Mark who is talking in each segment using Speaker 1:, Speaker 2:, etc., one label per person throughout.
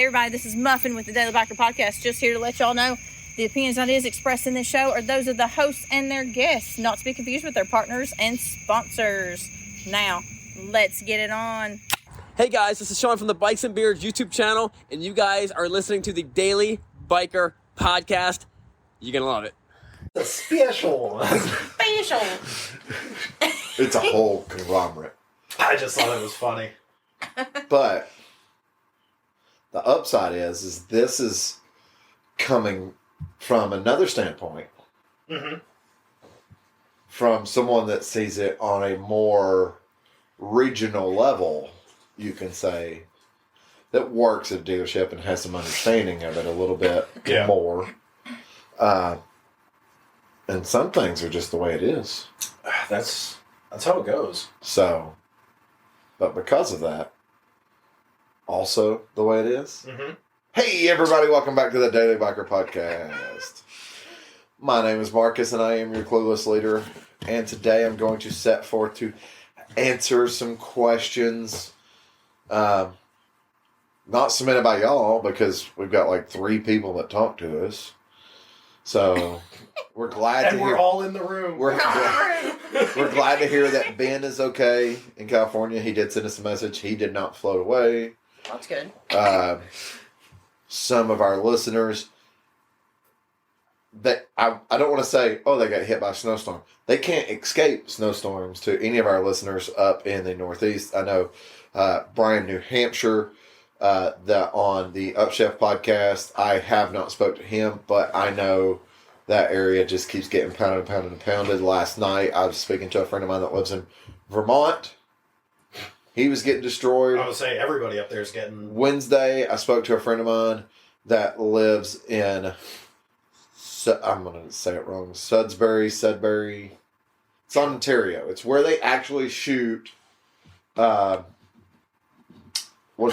Speaker 1: Hey everybody, this is Muffin with the Daily Biker Podcast. Just here to let y'all know the opinions and ideas expressed in this show are those of the hosts and their guests, not to be confused with their partners and sponsors. Now, let's get it on.
Speaker 2: Hey guys, this is Sean from the Bikes and Beards YouTube channel, and you guys are listening to the Daily Biker Podcast. You're gonna love it.
Speaker 3: The special one.
Speaker 1: Special.
Speaker 4: It's a whole conglomerate.
Speaker 3: I just thought it was funny.
Speaker 4: But the upside is this is coming from another standpoint.
Speaker 3: Mm-hmm.
Speaker 4: From someone that sees it on a more regional level, you can say, that works at a dealership and has some understanding of it a little bit more. And some things are just the way it is.
Speaker 3: That's how it goes.
Speaker 4: So, but because of that, also the way it is.
Speaker 3: Mm-hmm.
Speaker 4: Hey everybody, welcome back to the Daily Biker Podcast. My name is Marcus and I am your clueless leader. And today I'm going to set forth to answer some questions not submitted by y'all, because we've got like 3 people that talk to us. So we're glad
Speaker 3: and
Speaker 4: to
Speaker 3: we're
Speaker 4: hear.
Speaker 3: all in the room.
Speaker 4: We're glad to hear that Ben is okay in California. He did send us a message. He did not float away.
Speaker 1: That's good.
Speaker 4: Some of our listeners, that I don't want to say, oh, they got hit by a snowstorm. They can't escape snowstorms to any of our listeners up in the Northeast. I know Brian, New Hampshire, that on the Upchef podcast, I have not spoke to him, but I know that area just keeps getting pounded and pounded and pounded. Last night, I was speaking to a friend of mine that lives in Vermont. He was getting destroyed.
Speaker 3: I would say everybody up there is getting...
Speaker 4: Wednesday, I spoke to a friend of mine that lives in, I'm going to say it wrong, Sudbury. It's Ontario. It's where they actually shoot, what's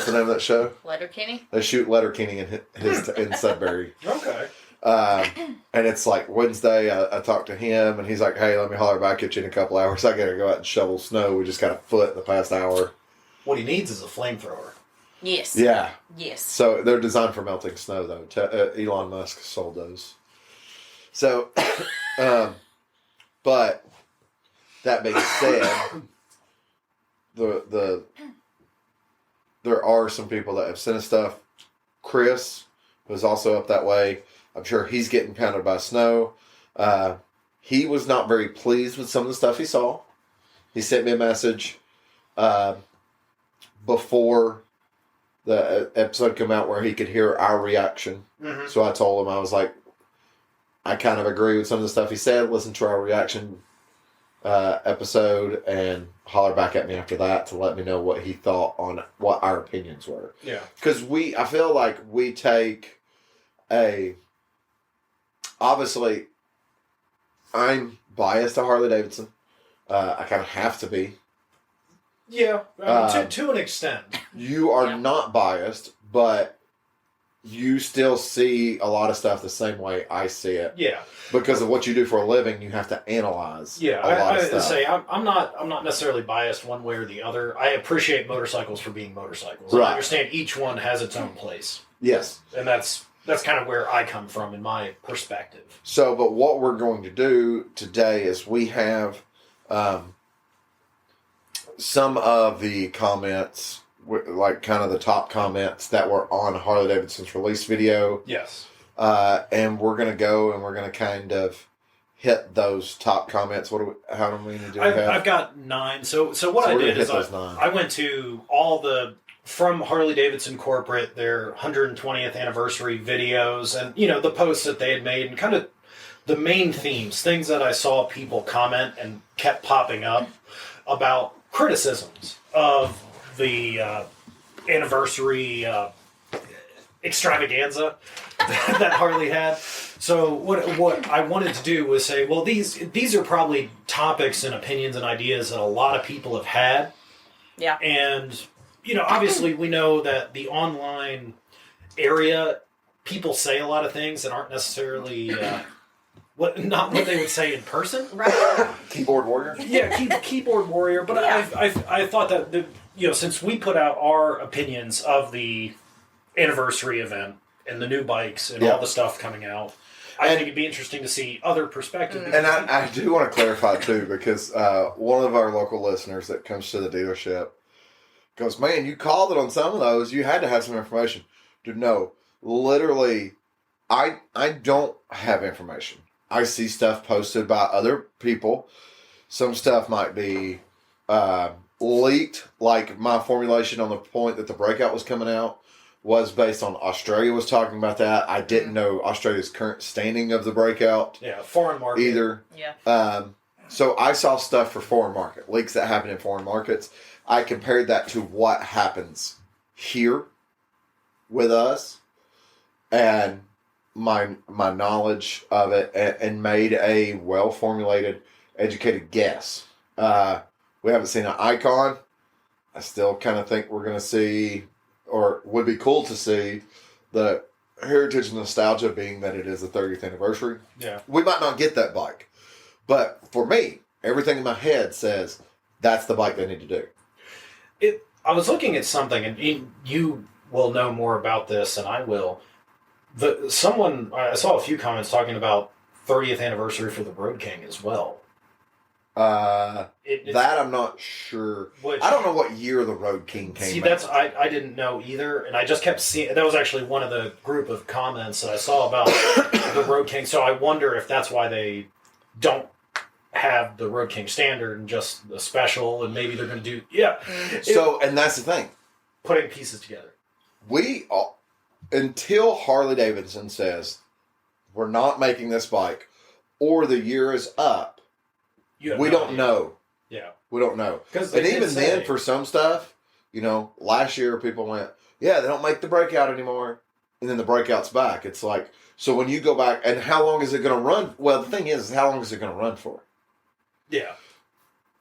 Speaker 4: the name of that show?
Speaker 1: Letterkenny?
Speaker 4: They shoot Letterkenny in Sudbury.
Speaker 3: Okay.
Speaker 4: And it's like Wednesday, I talked to him, and he's like, hey, let me holler back at you in a couple hours. I got to go out and shovel snow. We just got a foot in the past hour.
Speaker 3: What he needs is a flamethrower.
Speaker 1: Yes.
Speaker 4: Yeah.
Speaker 1: Yes.
Speaker 4: So they're designed for melting snow, though. Elon Musk sold those. So, but that being said, there are some people that have sent us stuff. Chris, who's also up that way, I'm sure he's getting pounded by snow. He was not very pleased with some of the stuff he saw. He sent me a message before the episode came out where he could hear our reaction.
Speaker 3: Mm-hmm.
Speaker 4: So I told him, I was like, I kind of agree with some of the stuff he said. Listen to our reaction episode and holler back at me after that to let me know what he thought on what our opinions were.
Speaker 3: Yeah.
Speaker 4: Because I feel like we take obviously, I'm biased to Harley Davidson. I kind of have to be.
Speaker 3: Yeah, I mean, to an extent.
Speaker 4: You are not biased, but you still see a lot of stuff the same way I see it.
Speaker 3: Yeah.
Speaker 4: Because of what you do for a living, you have to analyze
Speaker 3: Yeah,
Speaker 4: a lot of
Speaker 3: I
Speaker 4: stuff.
Speaker 3: say I'm not necessarily biased one way or the other. I appreciate motorcycles for being motorcycles.
Speaker 4: Right.
Speaker 3: I understand each one has its own place.
Speaker 4: Yes.
Speaker 3: And that's kind of where I come from in my perspective.
Speaker 4: So, but what we're going to do today is we have some of the comments, like kind of the top comments that were on Harley Davidson's release video.
Speaker 3: Yes.
Speaker 4: And we're going to go and we're going to kind of hit those top comments. How many do we have?
Speaker 3: I've got 9. So what I did is I went to all the, from Harley Davidson corporate, their 120th anniversary videos and, the posts that they had made and kind of the main themes, things that I saw people comment and kept popping up about criticisms of the anniversary extravaganza that Harley had. So what I wanted to do was say, well, these are probably topics and opinions and ideas that a lot of people have had.
Speaker 1: Yeah.
Speaker 3: And, obviously we know that the online area, people say a lot of things that aren't necessarily not what they would say in person.
Speaker 1: Right.
Speaker 4: Keyboard warrior?
Speaker 3: Yeah, keyboard warrior. But
Speaker 1: yeah.
Speaker 3: I thought that, since we put out our opinions of the anniversary event and the new bikes and all the stuff coming out. I think it'd be interesting to see other perspectives.
Speaker 4: And I do want to clarify, too, because one of our local listeners that comes to the dealership goes, man, you called it on some of those. You had to have some information. Dude, no. Literally, I don't have information. I see stuff posted by other people. Some stuff might be leaked, like my formulation on the point that the breakout was coming out was based on Australia was talking about that. I didn't know Australia's current standing of the breakout.
Speaker 3: Yeah, foreign market.
Speaker 4: Either.
Speaker 1: Yeah.
Speaker 4: So I saw stuff for foreign market, leaks that happen in foreign markets. I compared that to what happens here with us and my knowledge of it and made a well-formulated, educated guess. We haven't seen an icon. I still kind of think we're going to see, or would be cool to see, the heritage and nostalgia being that it is the 30th anniversary.
Speaker 3: Yeah.
Speaker 4: We might not get that bike. But for me, everything in my head says that's the bike they need to do.
Speaker 3: I was looking at something, and you will know more about this than I will. I saw a few comments talking about 30th anniversary for the Road King as well.
Speaker 4: That I'm not sure. I don't know what year the Road King came out.
Speaker 3: I didn't know either, and I just kept seeing. That was actually one of the group of comments that I saw about the Road King. So I wonder if that's why they don't have the Road King standard and just the special, and maybe they're going to do
Speaker 4: and that's the thing,
Speaker 3: putting pieces together.
Speaker 4: Until Harley Davidson says we're not making this bike or the year is up, we don't know.
Speaker 3: Yeah.
Speaker 4: We don't know. And even then, for some stuff, last year people went, yeah, they don't make the breakout anymore. And then the breakout's back. It's like, so when you go back, and how long is it going to run? Well, the thing is how long is it going to run for?
Speaker 3: Yeah.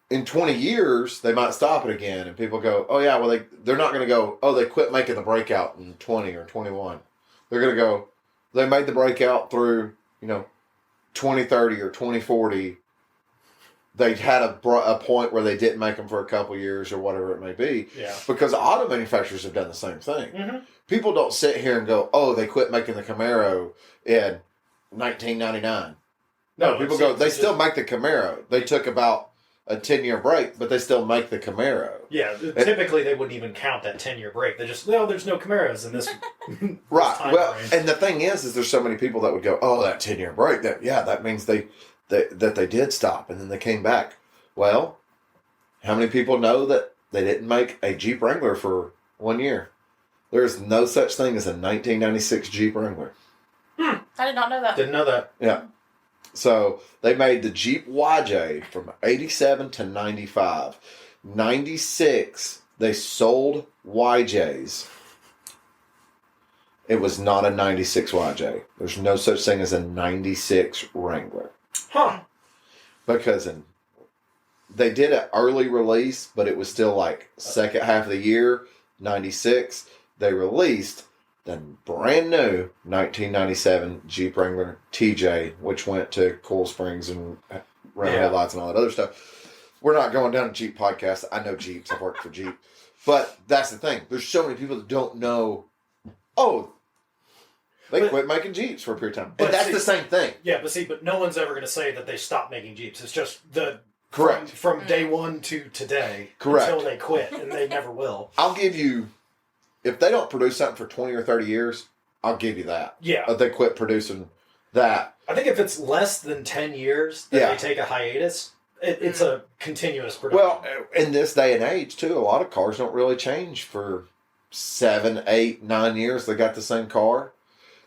Speaker 4: In 20 years, they might stop it again. And people go, oh, yeah, well, they're not going to go, oh, they quit making the breakout in 20 or 21. They're going to go, they made the breakout through, 2030 or 2040. They had a point where they didn't make them for a couple years or whatever it may be.
Speaker 3: Yeah.
Speaker 4: Because auto manufacturers have done the same thing.
Speaker 3: Mm-hmm.
Speaker 4: People don't sit here and go, oh, they quit making the Camaro in 1999. No, people go, they still make the Camaro. They took about a 10-year break, but they still make the Camaro.
Speaker 3: Yeah, typically they wouldn't even count that 10-year break. They just, there's no Camaros in this
Speaker 4: right.
Speaker 3: This time
Speaker 4: well,
Speaker 3: frame.
Speaker 4: And the thing is there's so many people that would go, oh, that 10-year break, that means that they did stop, and then they came back. Well, how many people know that they didn't make a Jeep Wrangler for 1 year? There's no such thing as a 1996 Jeep Wrangler.
Speaker 1: I did not know that.
Speaker 3: Didn't know that.
Speaker 4: Yeah. So they made the Jeep YJ from 87 to 95. 96, they sold YJs. It was not a 96 YJ. There's no such thing as a 96 Wrangler.
Speaker 3: Huh.
Speaker 4: Because they did an early release, but it was still like second half of the year, 96. They released the brand new 1997 Jeep Wrangler TJ, which went to Cool Springs and ran headlights and all that other stuff. We're not going down a Jeep podcast. I know Jeeps. I've worked for Jeep. But that's the thing. There's so many people that don't know, they quit making Jeeps for a period of time. But that's the same thing.
Speaker 3: Yeah, but no one's ever going to say that they stopped making Jeeps. It's just
Speaker 4: Correct.
Speaker 3: From day one to today.
Speaker 4: Correct.
Speaker 3: Until they quit, and they never will.
Speaker 4: I'll give you, if they don't produce something for 20 or 30 years, I'll give you that.
Speaker 3: Yeah.
Speaker 4: They quit producing that.
Speaker 3: I think if it's less than 10 years that they take a hiatus, it's a continuous production.
Speaker 4: Well, in this day and age, too, a lot of cars don't really change for 7, 8, 9 years. They got the same car.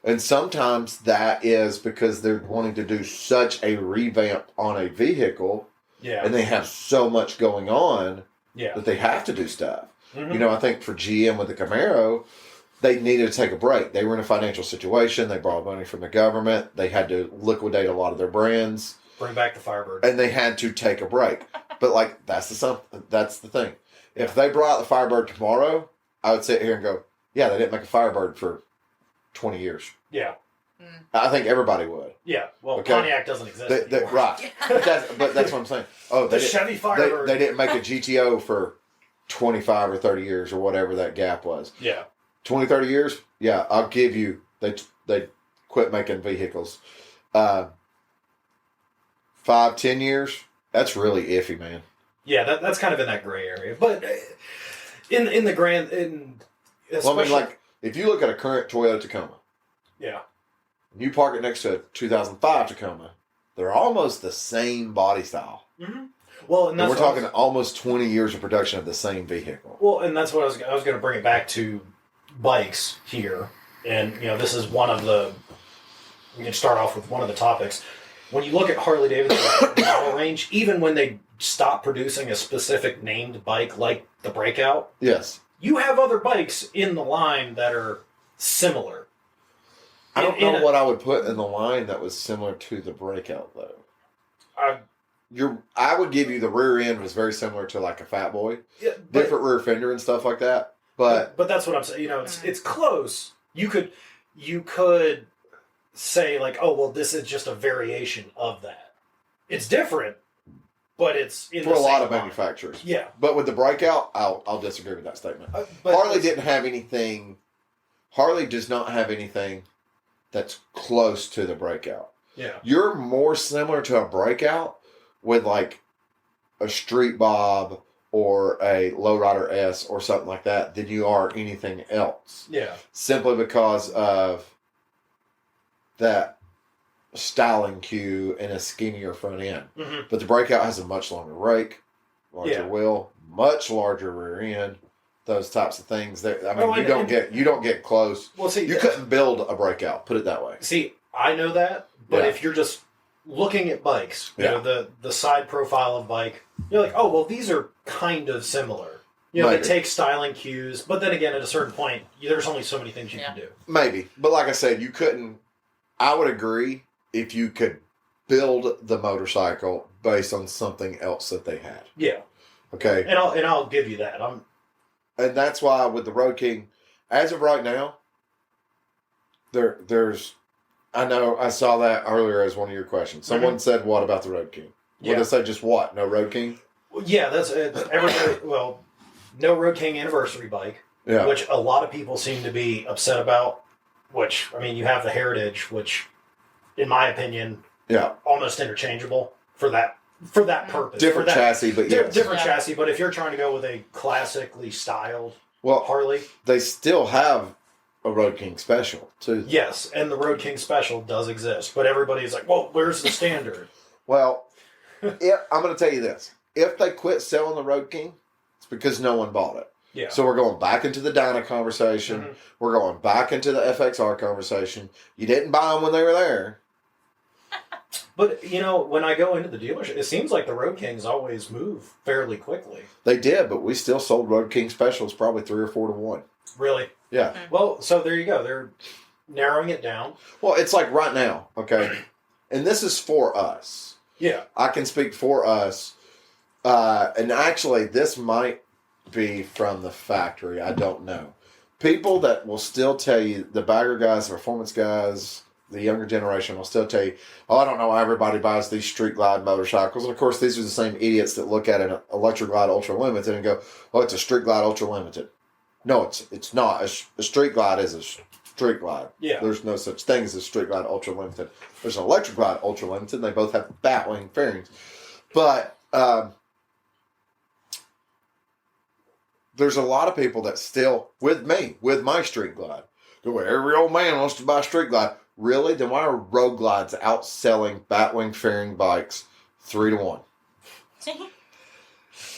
Speaker 4: And sometimes that is because they're wanting to do such a revamp on a vehicle.
Speaker 3: Yeah.
Speaker 4: And they have so much going on that they have to do stuff. Mm-hmm. I think for GM with the Camaro, they needed to take a break. They were in a financial situation. They borrowed money from the government. They had to liquidate a lot of their brands.
Speaker 3: Bring back the Firebird.
Speaker 4: And they had to take a break. But that's the thing. If they brought the Firebird tomorrow, I would sit here and go, yeah, they didn't make a Firebird for 20 years.
Speaker 3: Yeah.
Speaker 4: I think everybody would.
Speaker 3: Yeah. Well, Pontiac doesn't exist anymore.
Speaker 4: Right. But that's what I'm saying. Oh,
Speaker 3: the Chevy Firebird.
Speaker 4: They didn't make a GTO for 25 or 30 years or whatever that gap was.
Speaker 3: Yeah.
Speaker 4: 20, 30 years, yeah, I'll give you, they quit making vehicles. 5, 10 years, that's really iffy, man.
Speaker 3: Yeah, that's kind of in that gray area. But in the grand...
Speaker 4: Well, I mean, like, if you look at a current Toyota Tacoma,
Speaker 3: yeah,
Speaker 4: and you park it next to a 2005 Tacoma, they're almost the same body style.
Speaker 3: Mm-hmm. Well, and
Speaker 4: we're talking almost 20 years of production of the same vehicle.
Speaker 3: Well, and that's what I was going to bring it back to bikes here. And, this is one of the... We can start off with one of the topics. When you look at Harley Davidson model range, even when they stop producing a specific named bike like the Breakout...
Speaker 4: Yes.
Speaker 3: You have other bikes in the line that are similar.
Speaker 4: I don't know what I would put in the line that was similar to the Breakout, though. I would give you the rear end was very similar to like a Fat Boy. Yeah, different rear fender and stuff like that. But
Speaker 3: that's what I'm saying. It's close. You could say like, oh well, this is just a variation of that. It's different. But it's in
Speaker 4: for a lot of manufacturers.
Speaker 3: Yeah.
Speaker 4: But with the Breakout, I'll disagree with that statement. Harley didn't have anything. Harley does not have anything that's close to the Breakout.
Speaker 3: Yeah.
Speaker 4: You're more similar to a Breakout with like a Street Bob or a Lowrider S or something like that than you are anything else.
Speaker 3: Yeah.
Speaker 4: Simply because of that styling cue and a skinnier front end.
Speaker 3: Mm-hmm.
Speaker 4: But the Breakout has a much longer rake, larger wheel, much larger rear end, those types of things. You don't get close.
Speaker 3: Well, see,
Speaker 4: you couldn't build a Breakout, put it that way.
Speaker 3: See, I know that, but if you're just looking at bikes, you know, the side profile of bike, you're like, oh, well, these are kind of similar. They take styling cues, but then again, at a certain point, there's only so many things you can do. Maybe.
Speaker 4: But like I said, you couldn't, I would agree if you could build the motorcycle based on something else that they had.
Speaker 3: Yeah.
Speaker 4: Okay.
Speaker 3: And I'll give you that.
Speaker 4: And that's why with the Road King, as of right now, there's I know I saw that earlier as one of your questions. Someone said, what about the Road King? Would they say just what? No Road King?
Speaker 3: Well, yeah, that's everybody. Well, no Road King anniversary bike, which a lot of people seem to be upset about. Which, I mean, you have the Heritage, which, in my opinion, almost interchangeable for that purpose.
Speaker 4: Different chassis, but
Speaker 3: different chassis. But if you're trying to go with a classically styled Harley,
Speaker 4: they still have a Road King Special too.
Speaker 3: Yes, and the Road King Special does exist, but everybody's like, "Well, where's the standard?"
Speaker 4: Well, I'm going to tell you this: if they quit selling the Road King, it's because no one bought it.
Speaker 3: Yeah.
Speaker 4: So we're going back into the Dyna conversation. Mm-hmm. We're going back into the FXR conversation. You didn't buy them when they were there.
Speaker 3: But, when I go into the dealership, it seems like the Road Kings always move fairly quickly.
Speaker 4: They did, but we still sold Road King Specials probably 3 or 4 to 1.
Speaker 3: Really?
Speaker 4: Yeah.
Speaker 3: Mm-hmm. Well, so there you go. They're narrowing it down.
Speaker 4: Well, it's like right now, okay? And this is for us.
Speaker 3: Yeah.
Speaker 4: I can speak for us. And actually, this might be from the factory. I don't know. People that will still tell you, the bagger guys, the performance guys, the younger generation will still tell you, oh, I don't know why everybody buys these Street Glide motorcycles. And of course, these are the same idiots that look at an Electric Glide Ultra Limited and go, oh, it's a Street Glide Ultra Limited. No, it's not. A Street Glide is a Street Glide.
Speaker 3: Yeah.
Speaker 4: There's no such thing as a Street Glide Ultra Limited. There's an Electric Glide Ultra Limited, and they both have batwing fairings. But there's a lot of people that still, with my Street Glide, go, every old man wants to buy a Street Glide. Really? Then why are Road Glides outselling batwing fairing bikes 3 to 1?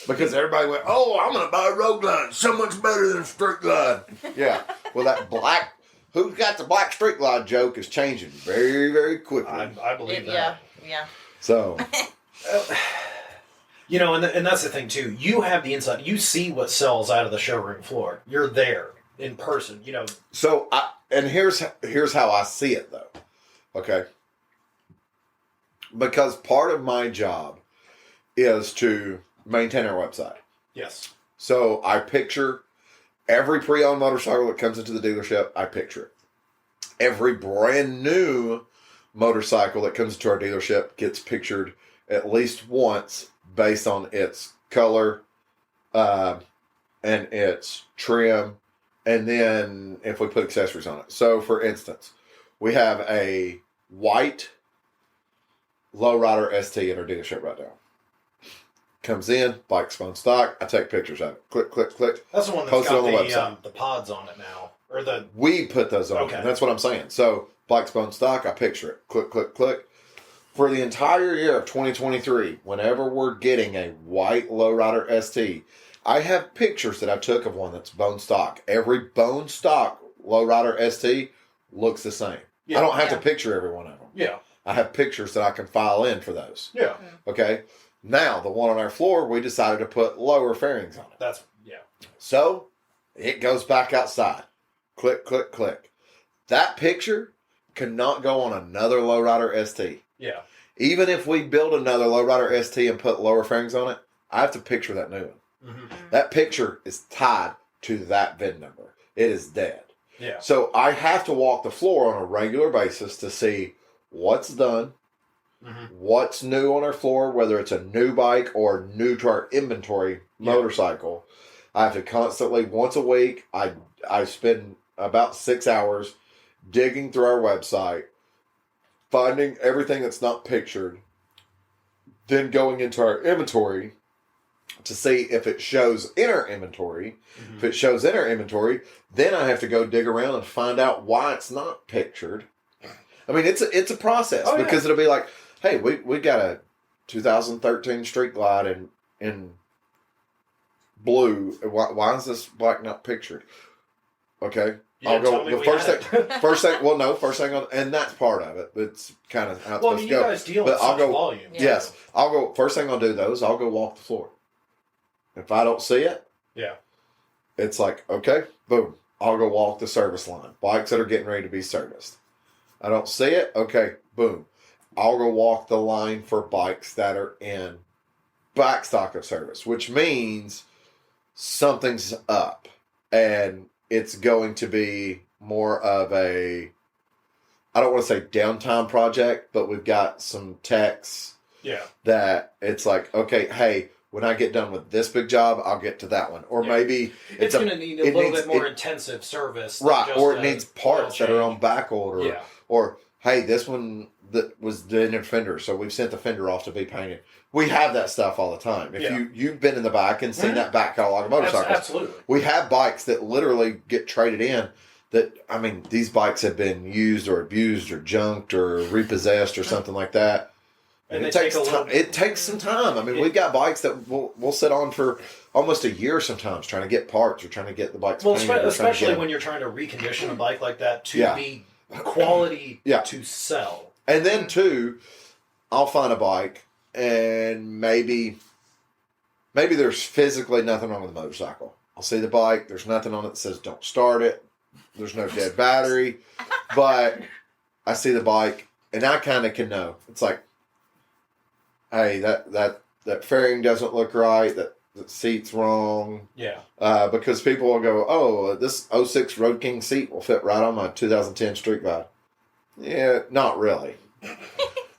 Speaker 4: Because everybody went, oh, I'm going to buy a Road Glide. It's so much better than a Street Glide. Yeah. Well, that black, who's got the black Street Glide joke is changing very, very quickly.
Speaker 3: I believe that.
Speaker 1: Yeah.
Speaker 4: So.
Speaker 3: And that's the thing, too. You have the inside. You see what sells out of the showroom floor. You're there in person,
Speaker 4: So, here's how I see it, though. Okay? Because part of my job is to maintain our website.
Speaker 3: Yes.
Speaker 4: So, I picture every pre-owned motorcycle that comes into the dealership, I picture it. Every brand new motorcycle that comes into our dealership gets pictured at least once based on its color and its trim and then if we put accessories on it. So, for instance, we have a white lowrider ST in our dealership right now. Comes in, bike's phone stock. I take pictures of it. Click, click, click.
Speaker 3: That's the one that's
Speaker 4: post
Speaker 3: got
Speaker 4: it on the website.
Speaker 3: The pods on it now. Or the...
Speaker 4: We put those on.
Speaker 3: Okay.
Speaker 4: And that's what I'm saying. So, bike's phone stock, I picture it. Click, click, click. For the entire year of 2023, whenever we're getting a white lowrider ST, I have pictures that I took of one that's bone stock. Every bone stock lowrider ST looks the same. Yeah. I don't have to picture every one of them.
Speaker 3: Yeah.
Speaker 4: I have pictures that I can file in for those.
Speaker 3: Yeah.
Speaker 4: Okay. Now, the one on our floor, we decided to put lower fairings on it. So, it goes back outside. Click, click, click. That picture cannot go on another lowrider ST.
Speaker 3: Yeah.
Speaker 4: Even if we build another lowrider ST and put lower fairings on it, I have to picture that new one. Mm-hmm. That picture is tied to that VIN number. It is dead.
Speaker 3: Yeah.
Speaker 4: So, I have to walk the floor on a regular basis to see what's done, what's new on our floor, whether it's a new bike or new to our inventory motorcycle. I have to constantly, once a week, I spend about 6 hours digging through our website, finding everything that's not pictured, then going into our inventory to see if it shows in our inventory. If it shows in our inventory, then I have to go dig around and find out why it's not pictured. I mean, it's a process because it'll be like, hey, we got a 2013 Street Glide in blue. Why is this bike not pictured? Okay, I'll go. The first thing. Well, no, first thing, and that's part of it. It's kind of how it's supposed to go.
Speaker 3: You guys deal with such volume.
Speaker 4: Yes, I'll go. First thing I'll do I'll go walk the floor. If I don't see it, it's like, okay, boom. I'll go walk the service line. Bikes that are getting ready to be serviced. I don't see it, okay, boom. I'll go walk the line for bikes that are in back stock of service, which means something's up. And it's going to be more of a, I don't want to say downtime project, but we've got some techs that it's like, okay, hey, when I get done with this big job, I'll get to that one. Or maybe
Speaker 3: it's going to need a little bit more intensive service.
Speaker 4: Right, or it needs parts that are on back order. Or, hey, this one that was the fender, so we've sent the fender off to be painted. We have that stuff all the time. If you've been in the back and seen that back catalog of motorcycles.
Speaker 3: Absolutely.
Speaker 4: We have bikes that literally get traded in that, I mean, these bikes have been used or abused or junked or repossessed or something like that. And it takes time. It takes some time. I mean, we've got bikes that we'll sit on for almost a year sometimes trying to get parts or trying to get the bikes painted. Well,
Speaker 3: especially when you're trying to recondition a bike like that to be quality to sell.
Speaker 4: And then, too, I'll find a bike and maybe there's physically nothing wrong with the motorcycle. I'll see the bike. There's nothing on it that says don't start it. There's no dead battery. But I see the bike and I kind of can know. It's like, hey, that fairing doesn't look right. That seat's wrong.
Speaker 3: Yeah.
Speaker 4: Because people will go, oh, this 06 Road King seat will fit right on my 2010 Street Glide. Yeah, not really.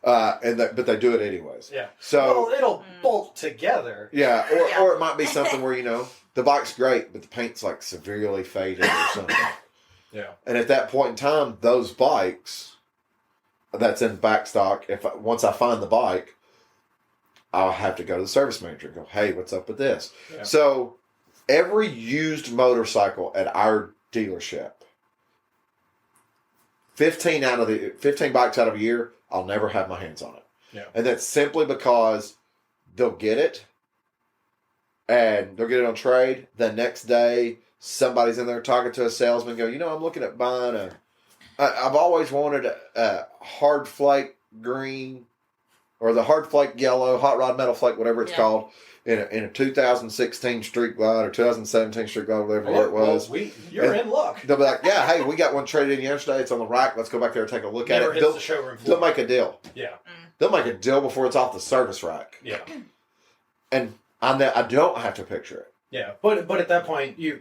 Speaker 4: But they do it anyways.
Speaker 3: Yeah.
Speaker 4: So
Speaker 3: it'll bolt together.
Speaker 4: Yeah, or it might be something where, the bike's great, but the paint's like severely faded or something.
Speaker 3: Yeah.
Speaker 4: And at that point in time, those bikes that's in back stock, once I find the bike, I'll have to go to the service manager and go, hey, what's up with this? Yeah. So every used motorcycle at our dealership, 15 bikes out of a year, I'll never have my hands on it.
Speaker 3: Yeah.
Speaker 4: And that's simply because they'll get it and they'll get it on trade. The next day, somebody's in there talking to a salesman, go, I'm looking at buying I've always wanted a hard flake green or the hard flake yellow, hot rod metal flake, whatever it's called, in a 2016 Street Glide or 2017 Street Glide, whatever year it was.
Speaker 3: You're in luck.
Speaker 4: They'll be like, yeah, hey, we got one traded in yesterday. It's on the rack. Let's go back there and take a look at it.
Speaker 3: The showroom floor.
Speaker 4: They'll make a deal.
Speaker 3: Yeah.
Speaker 4: They'll make a deal before it's off the service rack.
Speaker 3: Yeah.
Speaker 4: And I don't have to picture it.
Speaker 3: Yeah, but at that point, you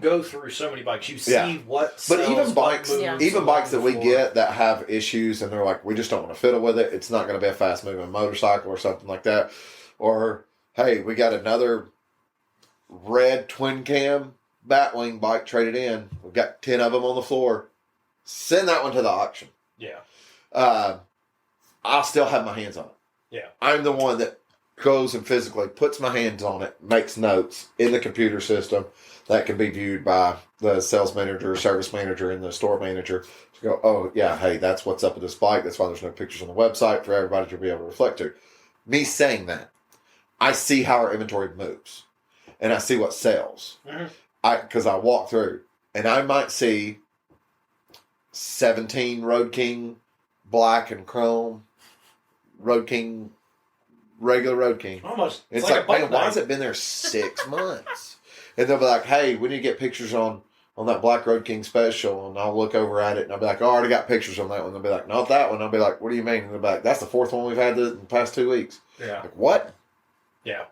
Speaker 3: go through so many bikes, you see what sells,
Speaker 4: but even bikes,
Speaker 3: moves
Speaker 4: bikes that we get that have issues, and they're like, we just don't want to fiddle with it. It's not going to be a fast moving motorcycle or something like that. Or hey, we got another red twin cam Batwing bike traded in. We've got 10 of them on the floor. Send that one to the auction.
Speaker 3: Yeah.
Speaker 4: I'll still have my hands on it.
Speaker 3: Yeah.
Speaker 4: I'm the one that goes and physically puts my hands on it, makes notes in the computer system that can be viewed by the sales manager, service manager, and the store manager to go, oh, yeah, hey, that's what's up with this bike. That's why there's no pictures on the website for everybody to be able to reflect to. Me saying that, I see how our inventory moves, and I see what sells. Because I walk through, and I might see 17 Road King black and chrome, Road King, regular Road King.
Speaker 3: Almost.
Speaker 4: It's like man, why has it been there 6 months? And they'll be like, hey, we need to get pictures on that black Road King special. And I'll look over at it, and I'll be like, oh, I already got pictures on that one. They'll be like, not that one. I'll be like, what do you mean? And they'll be like, that's the 4th one we've had in the past 2 weeks.
Speaker 3: Yeah.
Speaker 4: Like, what?
Speaker 3: Yeah.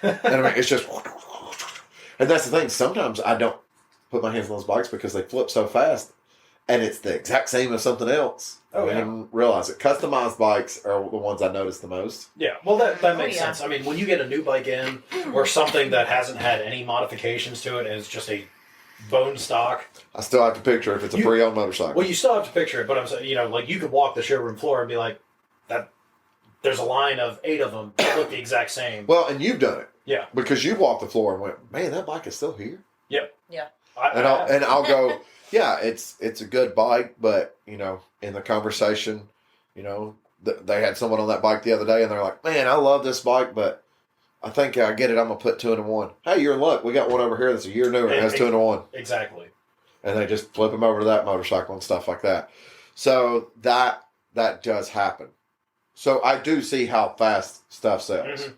Speaker 4: And I mean, it's just... And that's the thing. Sometimes I don't put my hands on those bikes because they flip so fast, and it's the exact same as something else. I didn't realize it. Customized bikes are the ones I notice the most.
Speaker 3: Yeah, well, that makes sense. I mean, when you get a new bike in, or something that hasn't had any modifications to it, and it's just a bone stock.
Speaker 4: I still have to picture if it's a pre-owned motorcycle.
Speaker 3: Well, you still have to picture it, but I'm saying, like you could walk the showroom floor and be like, that. There's a line of 8 of them that look the exact same.
Speaker 4: Well, and you've done it.
Speaker 3: Yeah.
Speaker 4: Because you walked the floor and went, man, that bike is still here.
Speaker 3: Yep.
Speaker 1: Yeah.
Speaker 4: I'll go, yeah, it's a good bike, but, in the conversation, they had someone on that bike the other day, and they're like, man, I love this bike, but I think I get it. I'm going to put 2 into 1. Hey, you're in luck. We got one over here that's a year newer and has 2 into 1.
Speaker 3: Exactly.
Speaker 4: And they just flip them over to that motorcycle and stuff like that. So that does happen. So I do see how fast stuff sells. Mm-hmm.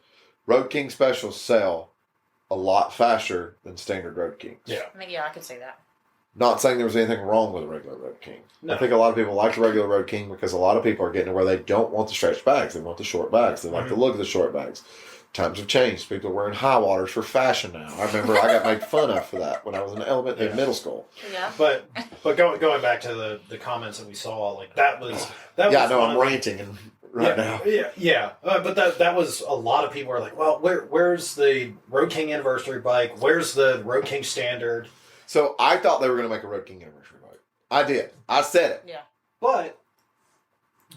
Speaker 4: Road King specials sell a lot faster than standard Road Kings.
Speaker 3: Yeah.
Speaker 1: Yeah, I could say that.
Speaker 4: Not saying there was anything wrong with a regular Road King.
Speaker 3: No.
Speaker 4: I think a lot of people like the regular Road King because a lot of people are getting to where they don't want the stretch bags. They want the short bags. They like the look of the short bags. Times have changed. People are wearing high waters for fashion now. I remember I got made fun of for that when I was in middle school.
Speaker 1: Yeah.
Speaker 3: But going back to the comments that we saw, like that was
Speaker 4: yeah, no, I'm ranting now.
Speaker 3: Yeah. But that was a lot of people are like, well, where's the Road King anniversary bike? Where's the Road King standard?
Speaker 4: So I thought they were going to make a Road King anniversary bike. I did. I said it.
Speaker 1: Yeah.
Speaker 3: But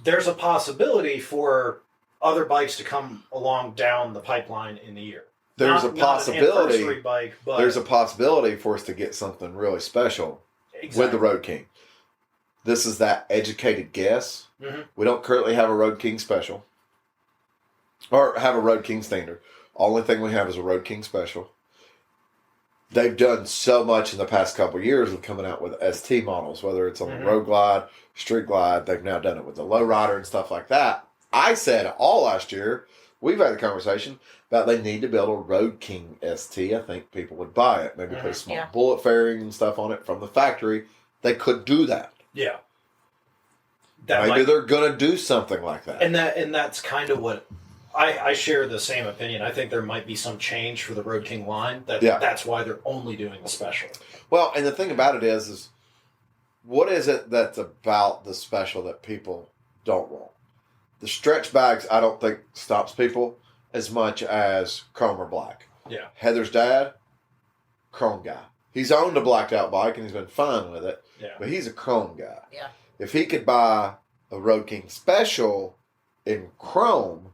Speaker 3: there's a possibility for other bikes to come along down the pipeline in the year.
Speaker 4: There's a possibility.
Speaker 3: Not an bike, but
Speaker 4: there's a possibility for us to get something really special with the Road King. This is that educated guess. Mm-hmm. We don't currently have a Road King special or have a Road King standard. Only thing we have is a Road King special. They've done so much in the past couple of years with coming out with ST models, whether it's on the Road Glide, Street Glide. They've now done it with the Lowrider and stuff like that. I said all last year, we've had a conversation about they need to build a Road King ST. I think people would buy it. Maybe put a small bullet fairing and stuff on it from the factory. They could do that.
Speaker 3: Yeah.
Speaker 4: Maybe they're going to do something like that.
Speaker 3: And that's kind of what I share the same opinion. I think there might be some change for the Road King line. That's why they're only doing the special.
Speaker 4: Well, and the thing about it is what is it that's about the special that people don't want? The stretch bags, I don't think stops people as much as chrome or black.
Speaker 3: Yeah.
Speaker 4: Heather's dad, chrome guy. He's owned a blacked out bike and he's been fine with it.
Speaker 3: Yeah.
Speaker 4: But he's a chrome guy.
Speaker 1: Yeah.
Speaker 4: If he could buy a Road King special in chrome,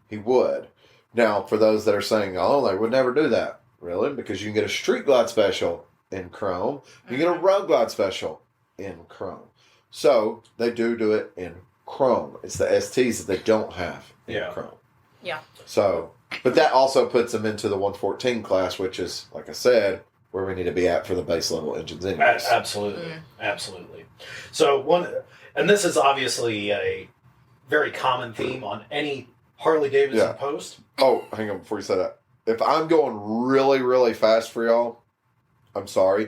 Speaker 4: he would. Now, for those that are saying, oh, they would never do that. Really? Because you can get a Street Glide special in chrome. You get a Road Glide special in chrome. So, they do it in chrome. It's the STs that they don't have in chrome.
Speaker 1: Yeah.
Speaker 4: So, but that also puts them into the 114 class, which is, like I said, where we need to be at for the base level engines anyways.
Speaker 3: Absolutely. Absolutely. So, and this is obviously a very common theme on any Harley Davidson post.
Speaker 4: Oh, hang on before you say that. If I'm going really, really fast for y'all, I'm sorry.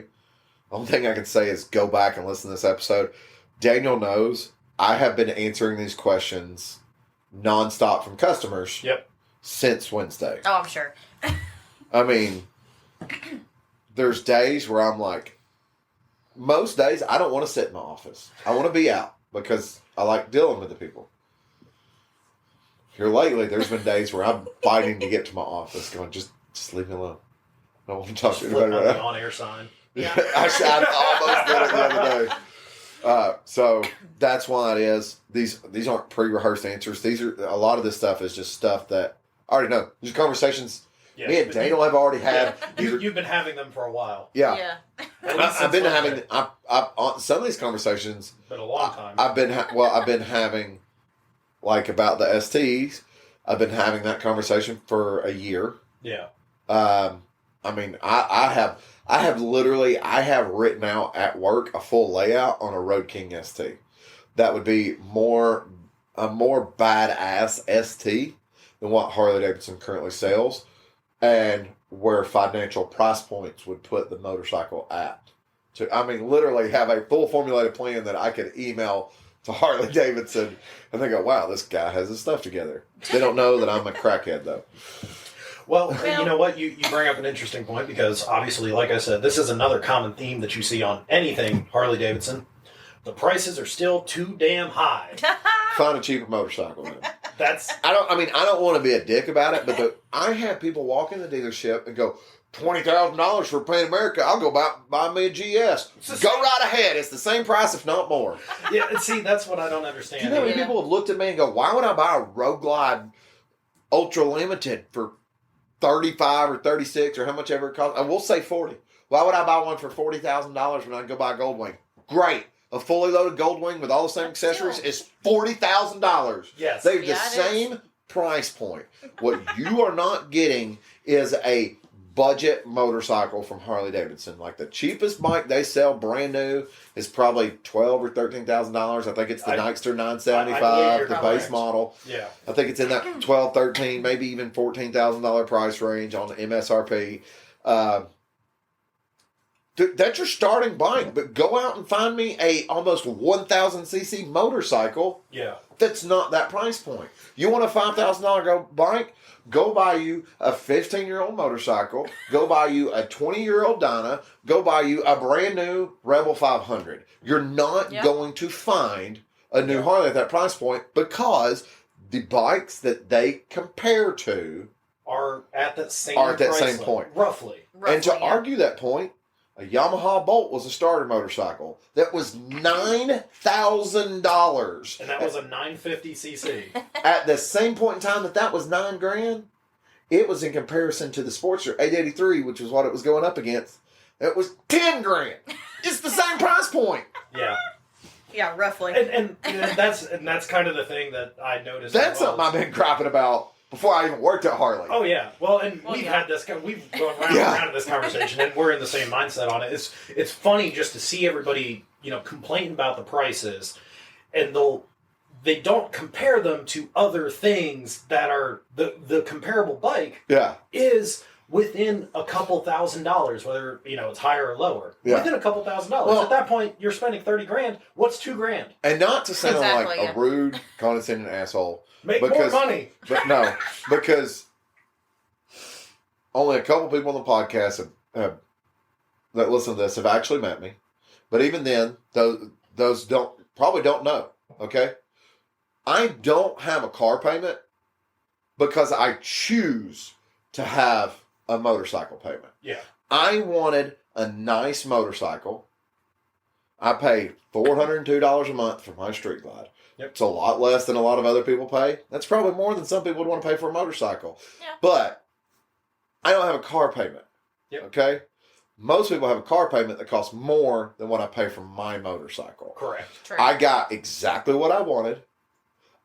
Speaker 4: The only thing I can say is go back and listen to this episode. Daniel knows I have been answering these questions nonstop from customers since Wednesday.
Speaker 1: Oh, I'm sure.
Speaker 4: I mean, there's days where I'm like, most days I don't want to sit in my office. I want to be out because I like dealing with the people. Here lately, there's been days where I'm fighting to get to my office, going, just leave me alone. I don't want to talk to
Speaker 3: Flip
Speaker 4: anybody
Speaker 3: on
Speaker 4: right
Speaker 3: the
Speaker 4: now.
Speaker 3: on-air sign.
Speaker 1: Yeah.
Speaker 4: I almost did it the other day. So that's why it is. These aren't pre-rehearsed answers. These are a lot of this stuff is just stuff that I already know. These conversations me and Daniel have already had.
Speaker 3: You've been having them for a while.
Speaker 4: Yeah. I've been having on some of these conversations.
Speaker 3: Been a long time.
Speaker 4: I've been having like about the STs. I've been having that conversation for a year.
Speaker 3: Yeah.
Speaker 4: I mean, I have written out at work a full layout on a Road King ST. That would be a more badass ST than what Harley Davidson currently sells, and where financial price points would put the motorcycle at. I mean, literally have a full formulated plan that I could email to Harley Davidson, and they go, "Wow, this guy has his stuff together." They don't know that I'm a crackhead, though.
Speaker 3: Well, you know what? You bring up an interesting point because obviously, like I said, this is another common theme that you see on anything Harley Davidson. The prices are still too damn high.
Speaker 4: Find a cheaper motorcycle, man.
Speaker 3: I
Speaker 4: don't want to be a dick about it, but I have people walk in the dealership and go, $20,000 for Pan America. I'll go buy me a GS. Go right ahead. It's the same price, if not more.
Speaker 3: Yeah, see, that's what I don't understand.
Speaker 4: Do you know how many people have looked at me and go, why would I buy a Road Glide Ultra Limited for 35 or 36 or how much ever it costs? I will say 40. Why would I buy one for $40,000 when I can go buy a Goldwing? Great. A fully loaded Goldwing with all the same accessories is $40,000.
Speaker 3: Yes.
Speaker 4: They're the same price point. What you are not getting is a budget motorcycle from Harley Davidson. Like the cheapest bike they sell brand new is probably $12,000 or $13,000. I think it's the Nightster 975, the base model.
Speaker 3: Yeah.
Speaker 4: I think it's in that $12,000, $13,000, maybe even $14,000 price range on the MSRP. That's your starting bike, but go out and find me a almost 1,000cc motorcycle.
Speaker 3: Yeah.
Speaker 4: That's not that price point. You want a $5,000 bike? Go buy you a 15-year-old motorcycle. Go buy you a 20-year-old Dyna. Go buy you a brand new Rebel 500. You're not going to find a new Harley at that price point because the bikes that they compare to
Speaker 3: are at that same
Speaker 4: point.
Speaker 3: Roughly.
Speaker 4: And to argue that point, a Yamaha Bolt was a starter motorcycle that was $9,000,
Speaker 3: and that was a 950cc.
Speaker 4: At the same point in time that was $9,000, it was in comparison to the Sportster 883, which was what it was going up against. It was $10,000. It's the same price point.
Speaker 3: Yeah.
Speaker 1: Yeah, roughly.
Speaker 3: And that's kind of the thing that I noticed.
Speaker 4: That's something I've been griping about before I even worked at Harley.
Speaker 3: Oh yeah, we've had this. We've gone around this conversation, and we're in the same mindset on it. It's funny just to see everybody, complain about the prices, and they don't compare them to other things that are the comparable bike.
Speaker 4: Yeah,
Speaker 3: is within a couple $1,000s, whether it's higher or lower.
Speaker 4: Yeah.
Speaker 3: Within a couple $1,000.
Speaker 4: Well,
Speaker 3: at that point, you're spending $30,000. What's $2,000?
Speaker 4: And not to sound like a rude, condescending asshole.
Speaker 3: Make more money.
Speaker 4: But no, because only a couple people on the podcast that listen to this have actually met me. But even then, those probably don't know. Okay, I don't have a car payment because I choose to have a motorcycle payment.
Speaker 3: Yeah,
Speaker 4: I wanted a nice motorcycle. I pay $402 a month for my Street Glide.
Speaker 3: Yep.
Speaker 4: It's a lot less than a lot of other people pay. That's probably more than some people would want to pay for a motorcycle.
Speaker 1: Yeah.
Speaker 4: But I don't have a car payment.
Speaker 3: Yep.
Speaker 4: Okay? Most people have a car payment that costs more than what I pay for my motorcycle.
Speaker 3: correct.
Speaker 1: True.
Speaker 4: I got exactly what I wanted.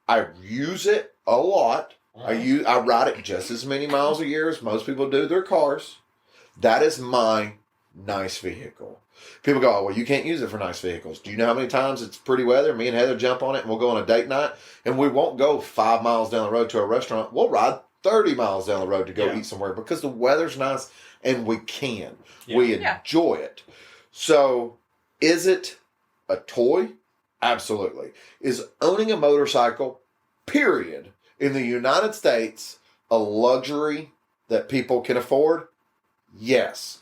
Speaker 4: I use it a lot.
Speaker 3: Mm-hmm.
Speaker 4: I ride it just as many miles a year as most people do their cars. That is my nice vehicle. People go, oh, well, you can't use it for nice vehicles. Do you know how many times it's pretty weather? Me and Heather jump on it and we'll go on a date night and we won't go 5 miles down the road to a restaurant. We'll ride 30 miles down the road to go eat somewhere because the weather's nice and we can.
Speaker 3: Yeah.
Speaker 4: We enjoy it. So is it a toy? Absolutely. Is owning a motorcycle, period, in the United States, a luxury that people can afford? Yes.